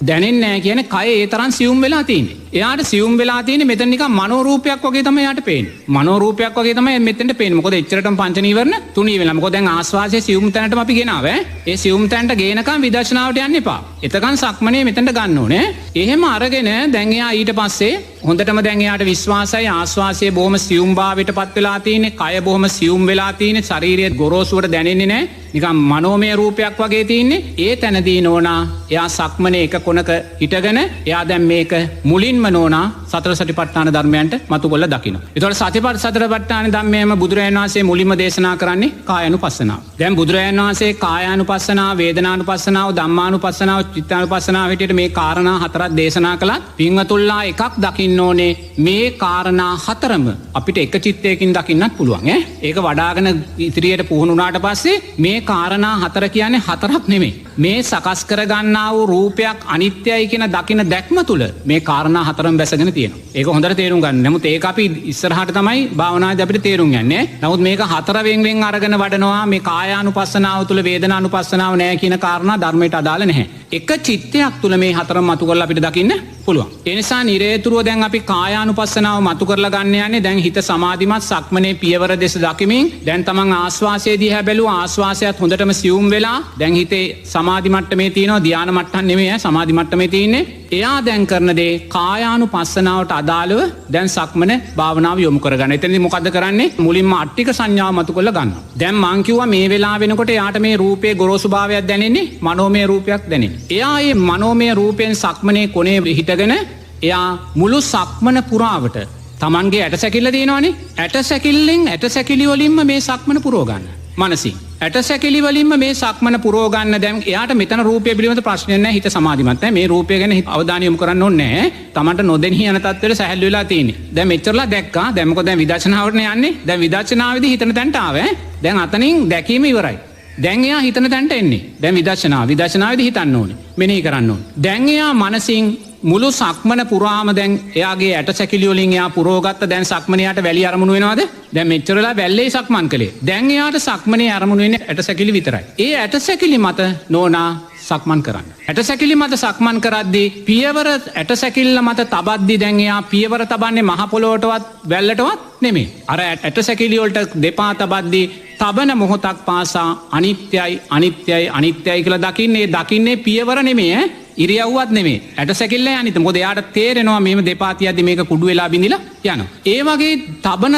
දැනෙන්නේ නැහැ කියන්නේ කය ඒ තරම් සියුම් වෙලා තියෙන්නේ. එයාට සියුම් වෙලා තියෙන්නේ මෙතන නිකන් මනෝරූපයක් වගේ තමයි එයාට පේන්නේ. මනෝරූපයක් වගේ තමයි මෙතෙන්ට පේන්නේ. මොකද එච්චරටම පංච නීවරණ තුනී වෙලා. මොකද දැන් ආස්වාසයේ සියුම් තැනටම අපි ගෙනාව ඈ. ඒ සියුම් තැනට ගේනකම් විදර්ශනාවට යන්න එපා. එතකන් සක්මනේ මෙතෙන්ට ගන්න ඕනේ. එහෙම අරගෙන දැන් එයා ඊට පස්සේ හොඳටම දැන් එයාට විශ්වාසයි ආස්වාසයේ බොහොම සියුම් භාවයටපත් වෙලා තියෙන්නේ. කය බොහොම සියුම් වෙලා තියෙන්නේ. ශරීරයේ ගොරෝසුවට දැනෙන්නේ නැහැ. නිකන් මනෝමය රූපයක් වගේ තියෙන්නේ. ඒ තැනදී නෝනා එයා සක්මනේ එක කොනක හිටගෙන එයා දැන් මේක මුලින්ම නෝනා සතර සතිපට්ඨාන ධර්මයන්ට මතු කොල්ල දකින්න. ඒතකොට සතිපට්ඨාන ධර්මයේම බුදුරජාණන් වහන්සේ මුලින්ම දේශනා කරන්නේ කායානුපස්සනාව. දැන් බුදුරජාණන් වහන්සේ කායානුපස්සනාව, වේදනානුපස්සනාව, ධම්මානුපස්සනාව, චිත්තානුපස්සනාව හැටියට මේ කාරණා හතරක් දේශනා කළා. පින්වතුන්ලා එකක් දකින්න ඕනේ මේ කාරණා හතරම අපිට එක චිත්තයකින් දකින්නත් පුළුවන් ඈ. ඒක වඩාගෙන ඉදිරියට පුහුණු වුණාට පස්සේ මේ කාරණා හතර කියන්නේ හතරක් නෙමෙයි. මේ සකස් කරගන්නා වූ රූපයක් අනිත්‍යයි කියන දකින දැක්ම තුල මේ කාරණා හතරම බැසගෙන තියෙනවා. ඒක හොඳට තේරුම් ගන්න. නමුත් ඒක අපි ඉස්සරහට තමයි භාවනාවේදී අපිට තේරුම් යන්නේ. නමුත් මේක හතර වෙන් අරගෙන වඩනවා මේ කායානුපස්සනාව තුල වේදනානුපස්සනාව නැහැ කියන කාරණා ධර්මයට අදාළ නැහැ. එක චිත්තයක් තුල මේ හතරම මතු කරලා අපිට දකින්න පුළුවන්. ඒ නිසා නිරේතුරුව දැන් අපි කායානුපස්සනාව මතු කරලා ගන්න යන්නේ දැන් හිත සමාධිමත් සක්මනේ පියවර දෙස දකිමින් දැන් තමන් ආස්වාසයේ දිහා බැලුවා ආස්වාසයත් හොඳටම සියුම් වෙලා දැන් හිතේ සමාධි මට්ටමේ තියෙනවා ධානා මට්ටම් නෙමෙයි සමාධි මට්ටමේ තියෙන්නේ. එයා දැන් කරන දේ කායානුපස්සනාවට අදාළව දැන් සක්මන භාවනාව යොමු කරගන්න. එතනදී මොකද්ද කරන්නේ? මුලින්ම අට්ටික සංඥාව මතු කරලා ගන්නවා. දැන් මං කිව්වා මේ වෙලාව වෙනකොට එයාට මේ රූපේ ගොරෝසු භාවයක් දැනෙන්නේ මනෝමය රූපයක් දැනෙන්නේ. එයා මේ මනෝමය රූපෙන් සක්මනේ කොනේ හිටගෙන එයා මුළු සක්මන පුරාවට Tamanගේ ඇටසැකිල්ල තියෙනවනේ. ඇටසැකිල්ලෙන් ඇටසැකිලි වලින්ම මේ සක්මන පුරව ගන්න. මනසින් ඇටසැකිලි වලින්ම මේ සක්මන පුරව ගන්න. දැන් එයාට මෙතන රූපය පිළිබඳ ප්‍රශ්නයක් නැහැ. හිත සමාධිමත් නැහැ. මේ රූපය ගැන අවධානය යොමු කරන්න ඕනේ නැහැ. Tamanට නොදෙනී යන තත්ත්වෙට සැහැල්ලු වෙලා තියෙන්නේ. දැන් මෙච්චරලා දැක්කා. දැන් මොකද දැන් විදර්ශනාවට යන්නේ. දැන් විදර්ශනාවේදී හිතන තැනට ආවේ. දැන් අතනින් දැකීම ඉවරයි. දැන් එයා හිතන තැනට එන්නේ. දැන් විදර්ශනාවේදී හිතන්න ඕනේ. මෙනෙහි කරන්න ඕනේ. දැන් එයා මනසින් මුළු සක්මන පුරාම දැන් එයාගේ ඇටසැකිලි වලින් එයා පුරවගත්ත දැන් සක්මනේට වැලි අරමුණු වෙනවද? දැන් මෙච්චරලා වැල්ලේ සක්මන් කළේ. දැන් එයාට සක්මනේ අරමුණු වෙන්නේ ඇටසැකිලි විතරයි. ඒ ඇටසැකිලි මත නෝනා සක්මන් කරන්න. ඇටසැකිලි මත සක්මන් කරද්දී පියවර ඇටසැකිල්ල මත තබද්දී දැන් එයා පියවර තබන්නේ මහ පොළොවටවත් වැල්ලටවත් නෙමෙයි. අර ඇටසැකිලි වලට දෙපා තබද්දී තබන මොහොතක් පාසා අනිත්‍යයි කියලා දකින්නේ පියවර නෙමෙයි ඈ. ඉරියව්වත් නෙමෙයි. ඇටසැකිල්ල යන්නේ. මොකද එයාට තේරෙනවා මේම දෙපා තියද්දි මේක කුඩු වෙලා බිඳිලා යනවා. ඒ වගේ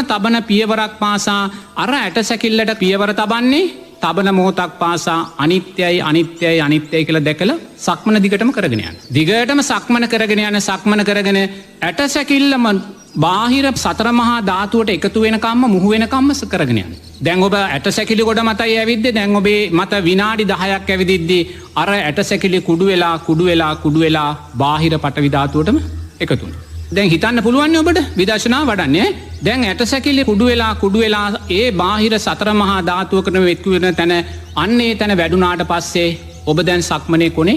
තබන පියවරක් පාසා අර ඇටසැකිල්ලට පියවර තබන්නේ තබන මොහොතක් පාසා අනිත්‍යයි කියලා දැකලා සක්මන දිගටම කරගෙන යන්න. දිගටම සක්මන කරගෙන ඇටසැකිල්ලම බාහිර සතර මහා ධාතුවට එකතු වෙනකම්ම මුහු වෙනකම්ම කරගෙන යන්න. දැන් ඔබ ඇටසැකිලි ගොඩ මතයි ඇවිද්දේ. දැන් ඔබේ මත විනාඩි 10ක් ඇවිදිද්දී අර ඇටසැකිලි කුඩු වෙලා බාහිර පටවි ධාතුවටම එකතු වෙනවා. දැන් හිතන්න පුළුවන් නේ ඔබට විදර්ශනා වඩන්නේ. දැන් ඇටසැකිලි කුඩු වෙලා ඒ බාහිර සතර මහා ධාතුවකට වෙත්තු වෙන තැන අන්නේ තැන වැඩුණාට පස්සේ ඔබ දැන් සක්මනේ කොනේ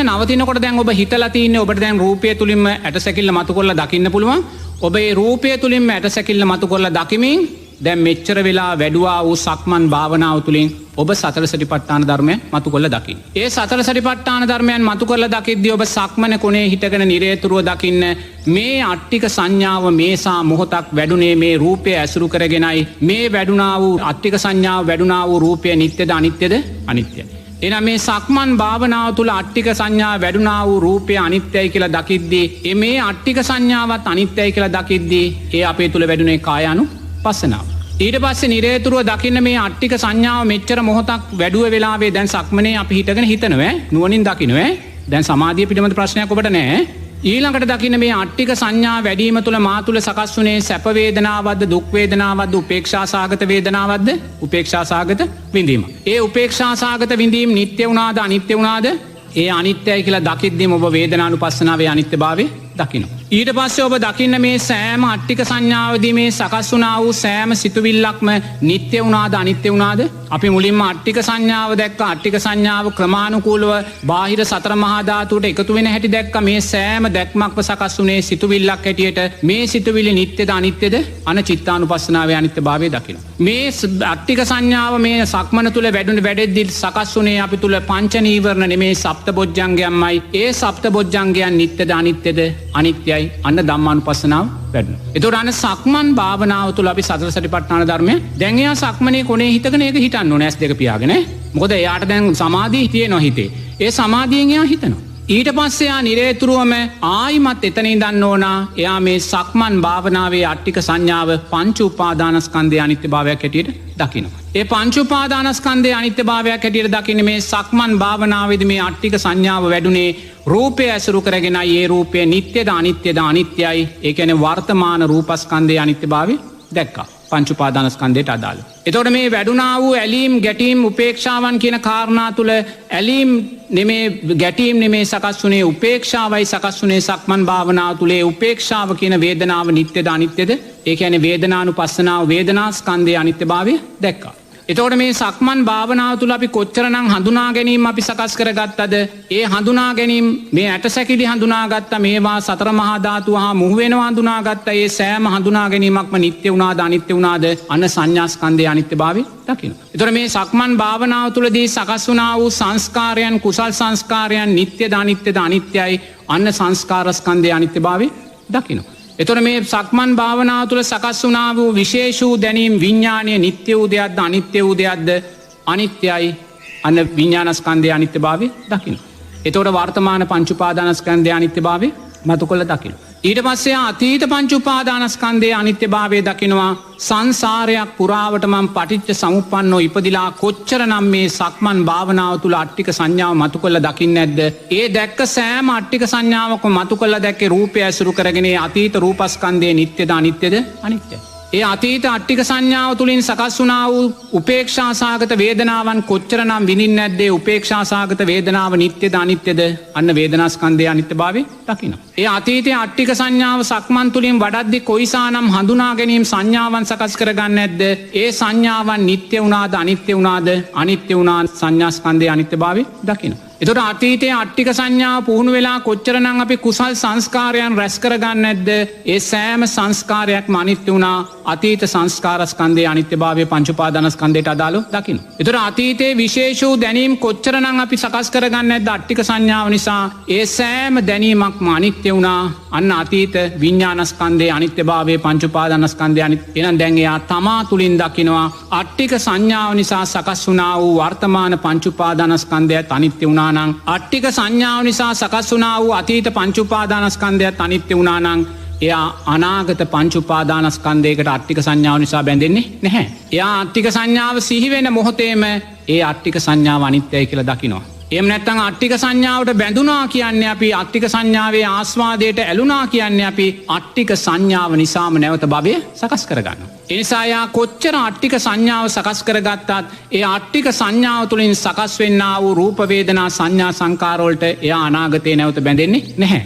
නවතිනකොට දැන් ඔබ හිතලා තින්නේ ඔබට දැන් රූපය තුලින්ම ඇටසැකිල්ල මතු කරලා දකින්න පුළුවන්. ඔබ ඒ රූපය තුලින්ම ඇටසැකිල්ල මතු කරලා දකිමින් දැන් මෙච්චර වෙලා වැඩුවා වූ සක්මන් භාවනාව තුලින් ඔබ සතර සතිපට්ඨාන ධර්මයන් මතු කරලා දකින්න. ඒ සතර සතිපට්ඨාන ධර්මයන් මතු කරලා දකිද්දී ඔබ සක්මන කොනේ හිටගෙන නිරේතුරුව දකින්න මේ අට්ටික සංඥාව මේසා මොහොතක් වැඩුණේ මේ රූපය ඇසුරු කරගෙනයි. මේ වැඩුණා වූ අට්ටික සංඥාව වැඩුණා වූ රූපය නිට්ටයද අනිත්‍යද? අනිත්‍යයි. එනම් මේ සක්මන් භාවනාව තුළ අට්ටික සංඥා වැඩුණා වූ රූපය අනිත්‍යයි කියලා දකිද්දී මේ අට්ටික සංඥාවත් අනිත්‍යයි කියලා දකිද්දී ඒ අපේ තුළ වැඩුණේ කායානුපස්සනාව. ඊට පස්සේ නිරේතුරුව දකින්න මේ අට්ටික සංඥාව මෙච්චර මොහොතක් වැඩුව වෙලාවේ දැන් සක්මනේ අපි හිටගෙන හිතනවා නුවණින් දකින්නවා දැන් සමාධිය පිටමද ප්‍රශ්නයක් ඔබට නැහැ. ඊළඟට දකින්න මේ අට්ටික සංඥා වැඩිම තුළ මා තුළ සකස් වුණේ සැප වේදනාවක්ද දුක් වේදනාවක්ද උපේක්ෂා සහගත වේදනාවක්ද උපේක්ෂා සහගත විඳීම. ඒ උපේක්ෂා සහගත විඳීම නිට්ටය වුණාද අනිත්‍ය වුණාද? ඒ අනිත්‍යයි කියලා දකිද්දීම ඔබ වේදනානුපස්සනාවේ අනිත්‍යභාවය දකින්න. ඊට පස්සේ ඔබ දකින්න මේ සෑම අට්ටික සංඥාවදී මේ සකස් වුණා වූ සෑම සිතුවිල්ලක්ම නිට්ටය වුණාද අනිත්‍ය වුණාද? අපි මුලින්ම අට්ටික සංඥාව දැක්ක. අට්ටික සංඥාව ක්‍රමානුකූලව බාහිර සතර මහා ධාතුවට එකතු වෙන හැටි දැක්ක. මේ සෑම දැක්මක්ම සකස් වුණේ සිතුවිල්ලක් හැටියට. මේ සිතුවිලි නිට්ටයද අනිත්‍යද? අනිච්චිත්තානුපස්සනාවේ අනිත්‍යභාවය දකින්න. මේ අට්ටික සංඥාව මේ සක්මන තුළ වැඩෙද්දී සකස් වුණේ අපි තුළ පංච නීවරණ නෙමේ සප්තබොජ්ජංගයන්මයි. ඒ සප්තබොජ්ජංගයන් නිට්ටයද අනිත්‍යද? අනිත්‍යයි. අන්න ධම්මානුපස්සනාව වැඩන. එතකොට අන්න සක්මන් භාවනාව තුළ අපි සතර සතිපට්ඨාන ධර්මය දැන් එයා සක්මනේ කොනේ හිටගෙන ඒක හිටන්න ඕනේ ඇස් දෙක පියාගෙන. මොකද එයාට දැන් සමාධිය තියෙනවා හිතේ. ඒ සමාධියෙන් එයා හිතනවා. ඊට පස්සේ එයා නිරේතුරුවම ආයිමත් එතන ඉඳන්න ඕන. එයා මේ සක්මන් භාවනාවේ අට්ටික සංඥාව පංච උපාදානස්කන්ධයේ අනිත්‍යභාවයක් හැටියට දකිනවා. ඒ පංච උපාදානස්කන්ධයේ අනිත්‍යභාවයක් හැටියට දකින්නේ මේ සක්මන් භාවනාවේදී මේ අට්ටික සංඥාව වැඩුණේ රූපය ඇසුරු කරගෙනයි. ඒ රූපය නිට්ටයද අනිත්‍යද? අනිත්‍යයි. ඒ කියන්නේ වර්තමාන රූපස්කන්ධයේ අනිත්‍යභාවය දැක්කා. පංච උපාදානස්කන්ධයට අදාළ. එතකොට මේ වැඩුණා වූ ඇලීම් ගැටීම් උපේක්ෂාවන් කියන කාරණා තුල ඇලීම් නෙමේ ගැටීම් නෙමේ සකස් වුණේ උපේක්ෂාවයි සකස් වුණේ සක්මන් භාවනාව තුලේ. උපේක්ෂාව කියන වේදනාව නිට්ටයද අනිත්‍යද? ඒ කියන්නේ වේදනානුපස්සනාව වේදනාස්කන්ධයේ අනිත්‍යභාවය දැක්කා. එතකොට මේ සක්මන් භාවනාව තුළ අපි කොච්චරනම් හඳුනා ගැනීම අපි සකස් කරගත්තද? ඒ හඳුනා ගැනීම මේ ඇටසැකිලි හඳුනාගත්ත මේවා සතර මහා ධාතු හා මුහු වෙනවා හඳුනාගත්ත ඒ සෑම හඳුනා ගැනීමක්ම නිට්ටය වුණාද අනිත්‍ය වුණාද? අන්න සංඥාස්කන්ධයේ අනිත්‍යභාවය දකින්න. එතකොට මේ සක්මන් භාවනාව තුළදී සකස් වුණා වූ සංස්කාරයන් කුසල් සංස්කාරයන් නිට්ටයද අනිත්‍යද? අනිත්‍යයි. අන්න සංස්කාරස්කන්ධයේ අනිත්‍යභාවය දකින්න. එතොට මේ සක්මන් භාවනාව තුළ සකස් වුණා වූ විශේෂ වූ දැනීම් විඤ්ඥානය නිත්‍ය වූ දෙයක්ද අනිත්‍ය වූ දෙයක්ද? අනිත්‍යයි. අන්න විඤ්ඥානස්කන්ධයේ අනිත්‍යභාවය දකින්න. එතකොට වර්තමාන පංච උපාදානස්කන්ධයේ අනිත්‍යභාවය මතු කළ දකින්න. ඊට පස්සේ අතීත පංච උපාදානස්කන්ධයේ අනිත්‍යභාවය දකිනවා. සංසාරයක් පුරාවට මම පටිච්ච සමුප්පන්නව ඉපදිලා කොච්චරනම් මේ සක්මන් භාවනාව තුළ අට්ටික සංඥාව මතු කළ දකින්න නැද්ද? ඒ දැක්ක සෑම අට්ටික සංඥාවක මතු කළ දැක්කේ රූපය ඇසුරු කරගෙන අතීත රූපස්කන්ධයේ නිට්ටයද අනිත්‍යද? අනිත්‍යයි. ඒ අතීත අට්ටික සංඥාව තුළින් සකස් වුණා වූ උපේක්ෂා සහගත වේදනාවන් කොච්චරනම් විඳින්නේ නැද්ද? උපේක්ෂා සහගත වේදනාව නිට්ටයද අනිත්‍යද? අන්න වේදනාස්කන්ධයේ අනිත්‍යභාවය දකින්න. ඒ අතීතයේ අට්ටික සංඥාව සක්මන් තුළින් වඩද්දි කොයිසානම් හඳුනා ගැනීම සංඥාවන් සකස් කරගන්න නැද්ද? ඒ සංඥාවන් නිට්ටය වුණාද අනිත්‍ය වුණාද? අනිත්‍ය වුණා. සංඥාස්කන්ධයේ අනිත්‍යභාවය දකින්න. එතකොට අතීතයේ අට්ටික සංඥාව පුහුණු වෙලා කොච්චරනම් අපි කුසල් සංස්කාරයන් රැස් කරගන්න නැද්ද? ඒ සෑම සංස්කාරයක්ම අනිත්‍ය වුණා. අතීත සංස්කාරස්කන්ධයේ අනිත්‍යභාවය පංච උපාදානස්කන්ධයට අදාළව දකින්න. එතකොට අතීතයේ විශේෂ වූ දැනීම් කොච්චරනම් අපි සකස් කරගන්න නැද්ද අට්ටික සංඥාව නිසා? ඒ සෑම දැනීමක්ම අනිත්‍ය වුණා. අන්න අතීත විඤ්ඤාණස්කන්ධයේ අනිත්‍යභාවය පංච උපාදානස්කන්ධයේ අනිත්‍ය. එහෙනම් දැන් එයා තමා තුලින් දකිනවා අට්ටික සංඥාව නිසා සකස් වුණා වූ වර්තමාන පංච උපාදානස්කන්ධයත් අනිත්‍ය වුණා. අට්ටික සංඥාව නිසා සකස් වුණා වූ අතීත පංච උපාදානස්කන්ධයත් අනිත්‍ය වුණා නම් එයා අනාගත පංච උපාදානස්කන්ධයකට අට්ටික සංඥාව නිසා බැඳෙන්නේ නැහැ. එයා අට්ටික සංඥාව සිහි වෙන මොහොතේම ඒ අට්ටික සංඥාව අනිත්‍යයි කියලා දකිනවා. එහෙම නැත්නම් අට්ටික සංඥාවට බැඳුනා කියන්නේ අපි අට්ටික සංඥාවේ ආස්වාදයට ඇලුනා කියන්නේ අපි අට්ටික සංඥාව නිසාම නැවත භවය සකස් කරගන්නවා. ඒ නිසා යා කොච්චර අට්ටික සංඥාව සකස් කරගත්තත් ඒ අට්ටික සංඥාව තුළින් සකස් වෙන්නා වූ රූප වේදනා සංඥා සංකාර වලට එයා අනාගතේ නැවත බැඳෙන්නේ නැහැ.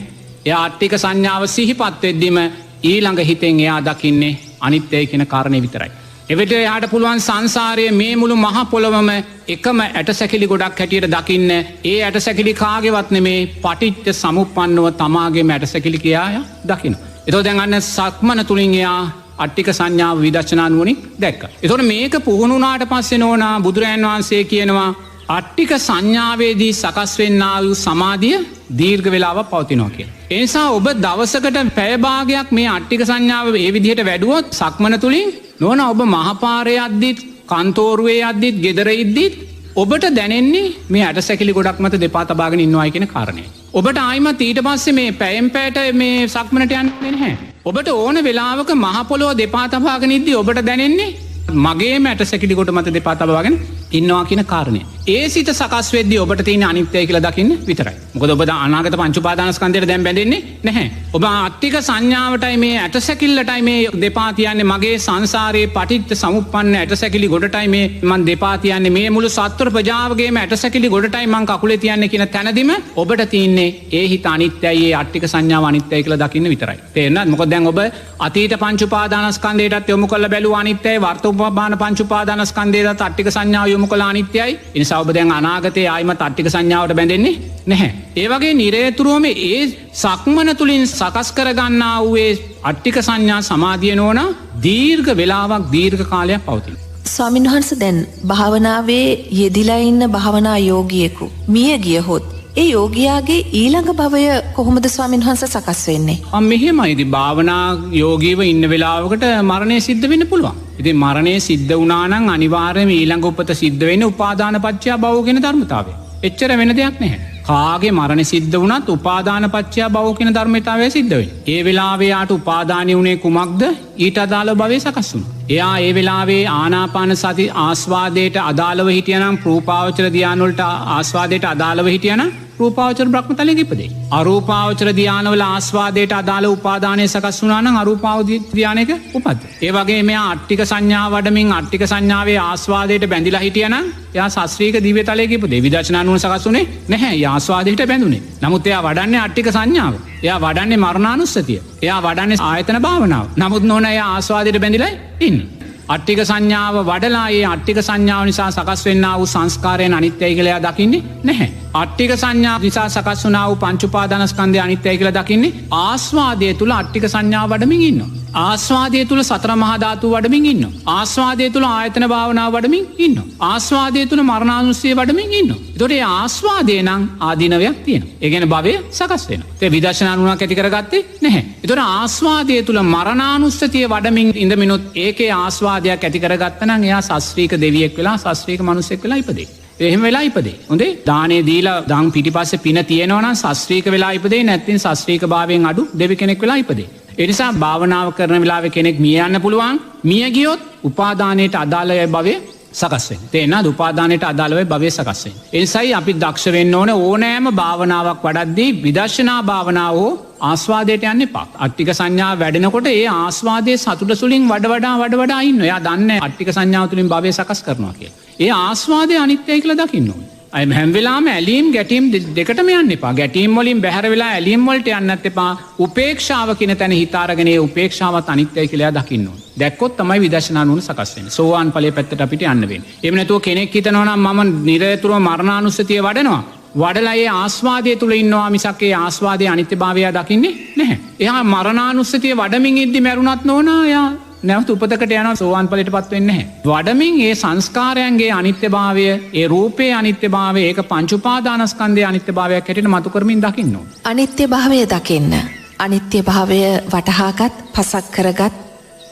එයා අට්ටික සංඥාව සිහිපත් වෙද්දිම ඊළඟ හිතෙන් එයා දකින්නේ අනිත්‍යයි කියන කාරණේ විතරයි. එවිට එයාට පුළුවන් සංසාරයේ මේ මුළු මහ පොළොවම එකම ඇටසැකිලි ගොඩක් හැටියට දකින්න. ඒ ඇටසැකිලි කාගේවත් නෙමේ පටිච්ච සමුප්පන්නව තමාගේම ඇටසැකිලි කියා දකින්න. එතකොට දැන් අන්න සක්මන තුලින් එයා අට්ටික සංඥාව විදර්ශනා නුවණින් දැක්කා. එතකොට මේක පුහුණු වුණාට පස්සේ නෝනා බුදුරයන් වහන්සේ කියනවා අට්ටික සංඥාවේදී සකස් වෙන්නා වූ සමාධිය දීර්ඝ වේලාවක් පවතිනවා කියලා. ඒ නිසා ඔබ දවසකට පැය භාගයක් මේ අට්ටික සංඥාව මේ විදිහට වැඩුවොත් සක්මන තුලින් නෝනා ඔබ මහපාරේ යද්දිත් කන්තෝරුවේ යද්දිත් ගෙදර ඉද්දිත් ඔබට දැනෙන්නේ මේ ඇටසැකිලි ගොඩක් මත දෙපා තබාගෙන ඉන්නවායි කියන කාරණය. ඔබට ආයිමත් ඊට පස්සේ මේ පැයෙන් පැයට මේ සක්මනට යන්නේ නැහැ. ඔබට ඕන වෙලාවක මහ පොළොව දෙපා තබාගෙන ඉද්දි ඔබට දැනෙන්නේ මගේම ඇටසැකිලි ගොඩ මත දෙපා තබාගෙන ඉන්නවා කියන කාරණය. ඒ සිත සකස් වෙද්දී ඔබට තියෙන අනිත්‍යයි කියලා දකින්න විතරයි. මොකද ඔබ අනාගත පංච උපාදානස්කන්ධයට දැන් බැඳෙන්නේ නැහැ. ඔබ අට්ටික සංඥාවටයි මේ ඇටසැකිල්ලටයි මේ දෙපා තියන්නේ මගේ සංසාරයේ පටිච්ච සමුප්පන්න ඇටසැකිලි ගොඩටයි මේ මං දෙපා තියන්නේ මේ මුළු සත්වර ප්‍රජාවගේම ඇටසැකිලි ගොඩටයි මං කකුලේ තියන්නේ කියන තැනදීම ඔබට තියෙන්නේ ඒ හිත අනිත්‍යයි ඒ අට්ටික සංඥාව අනිත්‍යයි කියලා දකින්න විතරයි. තේරෙනවද? මොකද දැන් ඔබ අතීත පංච උපාදානස්කන්ධයටත් යොමු කරලා බැලුවා අනිත්‍යයි වර්තමාන පංච උපාදානස්කන්ධයටත් අට්ටික සංඥාව යොමු කළා අනිත්‍යයි. ඒ නිසා ඔබ දැන් අනාගතයේ ආයිමත් අට්ටික සංඥාවට බැඳෙන්නේ නැහැ. ඒ වගේ නිරේතුරුවම ඒ සක්මන තුලින් සකස් කරගන්නා වූ ඒ අට්ටික සංඥා සමාධිය නෝන දීර්ඝ වේලාවක් දීර්ඝ කාලයක් පවතින. ස්වාමීන් වහන්සේ දැන් භාවනාවේ යෙදිලා ඉන්න භාවනා යෝගියෙකු මිය ගියහොත් ඒ යෝගියාගේ ඊළඟ භවය කොහොමද ස්වාමීන් වහන්සේ සකස් වෙන්නේ? මෙහෙමයි. ඉතින් භාවනා යෝගීව ඉන්න වෙලාවකට මරණය සිද්ධ වෙන්න පුළුවන්. ඉතින් මරණය සිද්ධ වුණා නම් අනිවාර්යයෙන්ම ඊළඟ උපත සිද්ධ වෙන්නේ උපාදාන පත්‍ය භව කියන ධර්මතාවය. එච්චර වෙන දෙයක් නැහැ. කාගේ මරණ සිද්ධ වුණත් උපාදාන පත්‍ය භව කියන ධර්මතාවය සිද්ධ වෙන්නේ. ඒ වෙලාවේ යාට උපාදානිය උනේ කුමක්ද? ඊට අදාළ භවය සකස් වුණා. එයා ඒ වෙලාවේ ආනාපාන සති ආස්වාදයට අදාළව හිටියනම් රූපාවචර ධානය වලට ආස්වාදයට අදාළව හිටියනම් රූපාවචර බ්‍රහ්මතලයේ ඉපදෙයි. අරූපාවචර ධානවල ආස්වාදයට අදාළ උපාදානය සකස් වුණා නම් අරූපාවචර ධානයක උපද්ද. ඒ වගේ මෙයා අට්ටික සංඥා වඩමින් අට්ටික සංඥාවේ ආස්වාදයට බැඳිලා හිටියනම් එයා සස්ත්‍රීක දිව්‍ය තලයක ඉපදෙයි. විදර්ශනා නුවණ සකස් වුණේ නැහැ. එයා ආස්වාදයට බැඳුනේ. නමුත් එයා වඩන්නේ අට්ටික සංඥාව. එයා වඩන්නේ මරණානුස්සතිය. එයා වඩන්නේ ආයතන භාවනාව. නමුත් නෝන එයා ආස්වාදයට බැඳිලා ඉන්නේ. අට්ටික සංඥාව වඩලා ඒ අට්ටික සංඥාව නිසා සකස් වෙන්නා වූ සංස්කාරයන් අනිත්‍යයි කියලා එයා දකින්නේ නැහැ. අට්ටික සංඥා නිසා සකස් වුණා වූ පංච උපාදානස්කන්ධය අනිත්‍යයි කියලා දකින්නේ ආස්වාදයේ තුල අට්ටික සංඥාව වඩමින් ඉන්නවා. ආස්වාදයේ තුල සතර මහා ධාතු වඩමින් ඉන්නවා. ආස්වාදයේ තුල ආයතන භාවනාව වඩමින් ඉන්නවා. ආස්වාදයේ තුල මරණානුස්සතිය වඩමින් ඉන්නවා. ඒතකොට ඒ ආස්වාදේ නම් ආදීනවයක් තියෙනවා. ඒ කියන්නේ භවය සකස් වෙනවා. ඒ විදර්ශනා නුවණක් ඇති කරගත්තේ නැහැ. ඒතකොට ආස්වාදයේ තුල මරණානුස්සතිය වඩමින් ඉඳමිනුත් ඒකේ ආස්වාදයක් ඇති කරගත්තා නම් එයා සස්ත්‍රීක දෙවියෙක් වෙලා සස්ත්‍රීක මිනිසෙක් වෙලා ඉපදෙයි. එහෙම වෙලා ඉපදේ. හොඳේ. දානේ දීලා දන් පිටිපස්සේ පින තියෙනවා නම් සස්ත්‍රීක වෙලා ඉපදේ. නැත්නම් සස්ත්‍රීක භාවයෙන් අඩු දෙවි කෙනෙක් වෙලා ඉපදේ. ඒ නිසා භාවනාව කරන වෙලාවේ කෙනෙක් මිය යන්න පුළුවන්. මිය ගියොත් උපාදානයට අදාළයි භවය සකස් වෙන්නේ. තේරෙනවද? උපාදානයට අදාළව භවය සකස් වෙන්නේ. ඒ නිසායි අපි දක්ෂ වෙන්න ඕනෑම භාවනාවක් වඩද්දී විදර්ශනා භාවනාව ආස්වාදයට යන්න එපා. අට්ටික සංඥා වැඩෙනකොට ඒ ආස්වාදයේ සතුට සුලින් වඩා ඉන්න. එයා දන්නේ අට්ටික සංඥාව තුලින් භවය සකස් කරනවා කියලා. ඒ ආස්වාදයේ අනිත්‍යයි කියලා දකින්න ඕනේ. අය හැම වෙලාවෙම ඇලීම් ගැටීම් දෙකටම යන්න එපා. ගැටීම් වලින් බැහැර වෙලා ඇලීම් වලට යන්නත් එපා. උපේක්ෂාව කියන තැන හිත අරගෙන ඒ උපේක්ෂාවත් අනිත්‍යයි කියලා දකින්න ඕනේ. දැක්කොත් තමයි විදර්ශනා නුවණ සකස් වෙන්නේ. සෝවාන් ඵලයේ පැත්තට අපිට යන්න වෙන්නේ. එහෙම නැතුව කෙනෙක් හිතනවා නම් මම නිරතුරුව මරණානුස්සතිය වඩනවා. වඩලා ඒ ආස්වාදයේ තුල ඉන්නවා මිසක් ඒ ආස්වාදයේ අනිත්‍යභාවය දකින්නේ නැහැ. එයා මරණානුස්සතිය වඩමින් ඉද්දි මැරුණත් නෝනා එයා නැවත උපතකට යනවා සෝවාන් ඵලයටපත් වෙන්නේ නැහැ. වඩමින් ඒ සංස්කාරයන්ගේ අනිත්‍යභාවය, ඒ රූපේ අනිත්‍යභාවය, ඒක පංච උපාදානස්කන්ධයේ අනිත්‍යභාවයක් හැටියට මතු කරමින් දකින්න ඕන. අනිත්‍යභාවය දකින්න. අනිත්‍යභාවය වටහාගත්, පසක් කරගත්,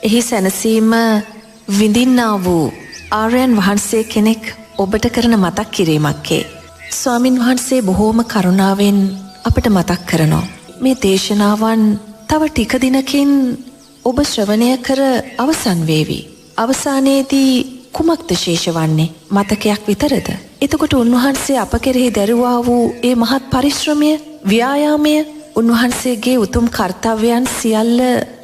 එහි සැනසීම විඳින්නා වූ ආර්යයන් වහන්සේ කෙනෙක් ඔබට කරන මතක් කිරීමක්කේ. ස්වාමින් වහන්සේ බොහෝම කරුණාවෙන් අපට මතක් කරනවා. මේ දේශනාවන් තව ටික දිනකින් ඔබ ශ්‍රවණය කර අවසන් වේවි. අවසානයේදී කුමක්ද ශේෂ වන්නේ? මතකයක් විතරද? එතකොට උන්වහන්සේ අප කෙරෙහි දැරුවා වූ ඒ මහත් පරිශ්‍රමය, ව්‍යායාමය, උන්වහන්සේගේ උතුම් කර්තව්‍යයන් සියල්ල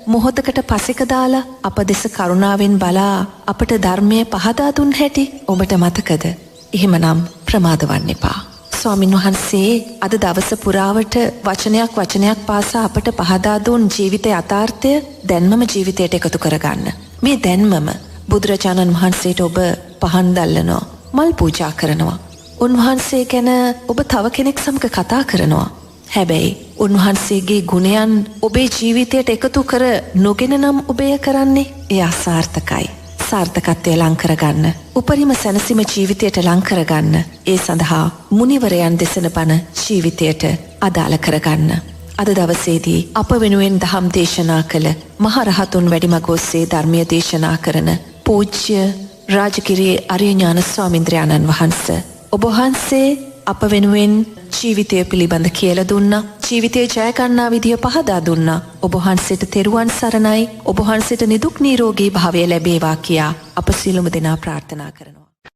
මොහොතකට පසෙක දාලා අප දෙස කරුණාවෙන් බලා අපට ධර්මය පහදා දුන් හැටි ඔබට මතකද? එහෙමනම් ප්‍රමාද වන්න එපා. ස්වාමින් වහන්සේ අද දවස පුරාවට වචනයක් පාසා අපට පහදා දුන් ජීවිත යථාර්ථය දැන්මම ජීවිතයට එකතු කරගන්න. මේ දැන්මම බුදුරජාණන් වහන්සේට ඔබ පහන් දල්ලනවා, මල් පූජා කරනවා. උන්වහන්සේ ගැන ඔබ තව කෙනෙක් සමග කතා කරනවා. හැබැයි උන්වහන්සේගේ ගුණයන් ඔබේ ජීවිතයට එකතු කර නොගෙන නම් ඔබය කරන්නේ එය අසාර්ථකයි. සාර්ථකත්වය ලං කරගන්න, උපරිම සැනසීම ජීවිතයට ලං කරගන්න, ඒ සඳහා මුනිවරයන් දෙසන බණ ජීවිතයට අදාළ කරගන්න. අද දවසේදී අප වෙනුවෙන් දහම් දේශනා කළ මහරහතුන් වැඩිමග ඔස්සේ ධර්මය දේශනා කරන පූජ්‍ය රාජගිරියේ අරියඥාන ස්වාමීන්ද්‍රයාණන් වහන්සේ ඔබවහන්සේ අප වෙනුවෙන් ජීවිතය පිළිබඳ කියලා දුන්නා. ජීවිතය ජය ගන්නා විදිය පහදා දුන්නා. ඔබවහන්සේට තෙරුවන් සරණයි. ඔබවහන්සේට නිදුක් නිරෝගී භාවය ලැබේවා කියා අප සියලුම දෙනා ප්‍රාර්ථනා කරනවා.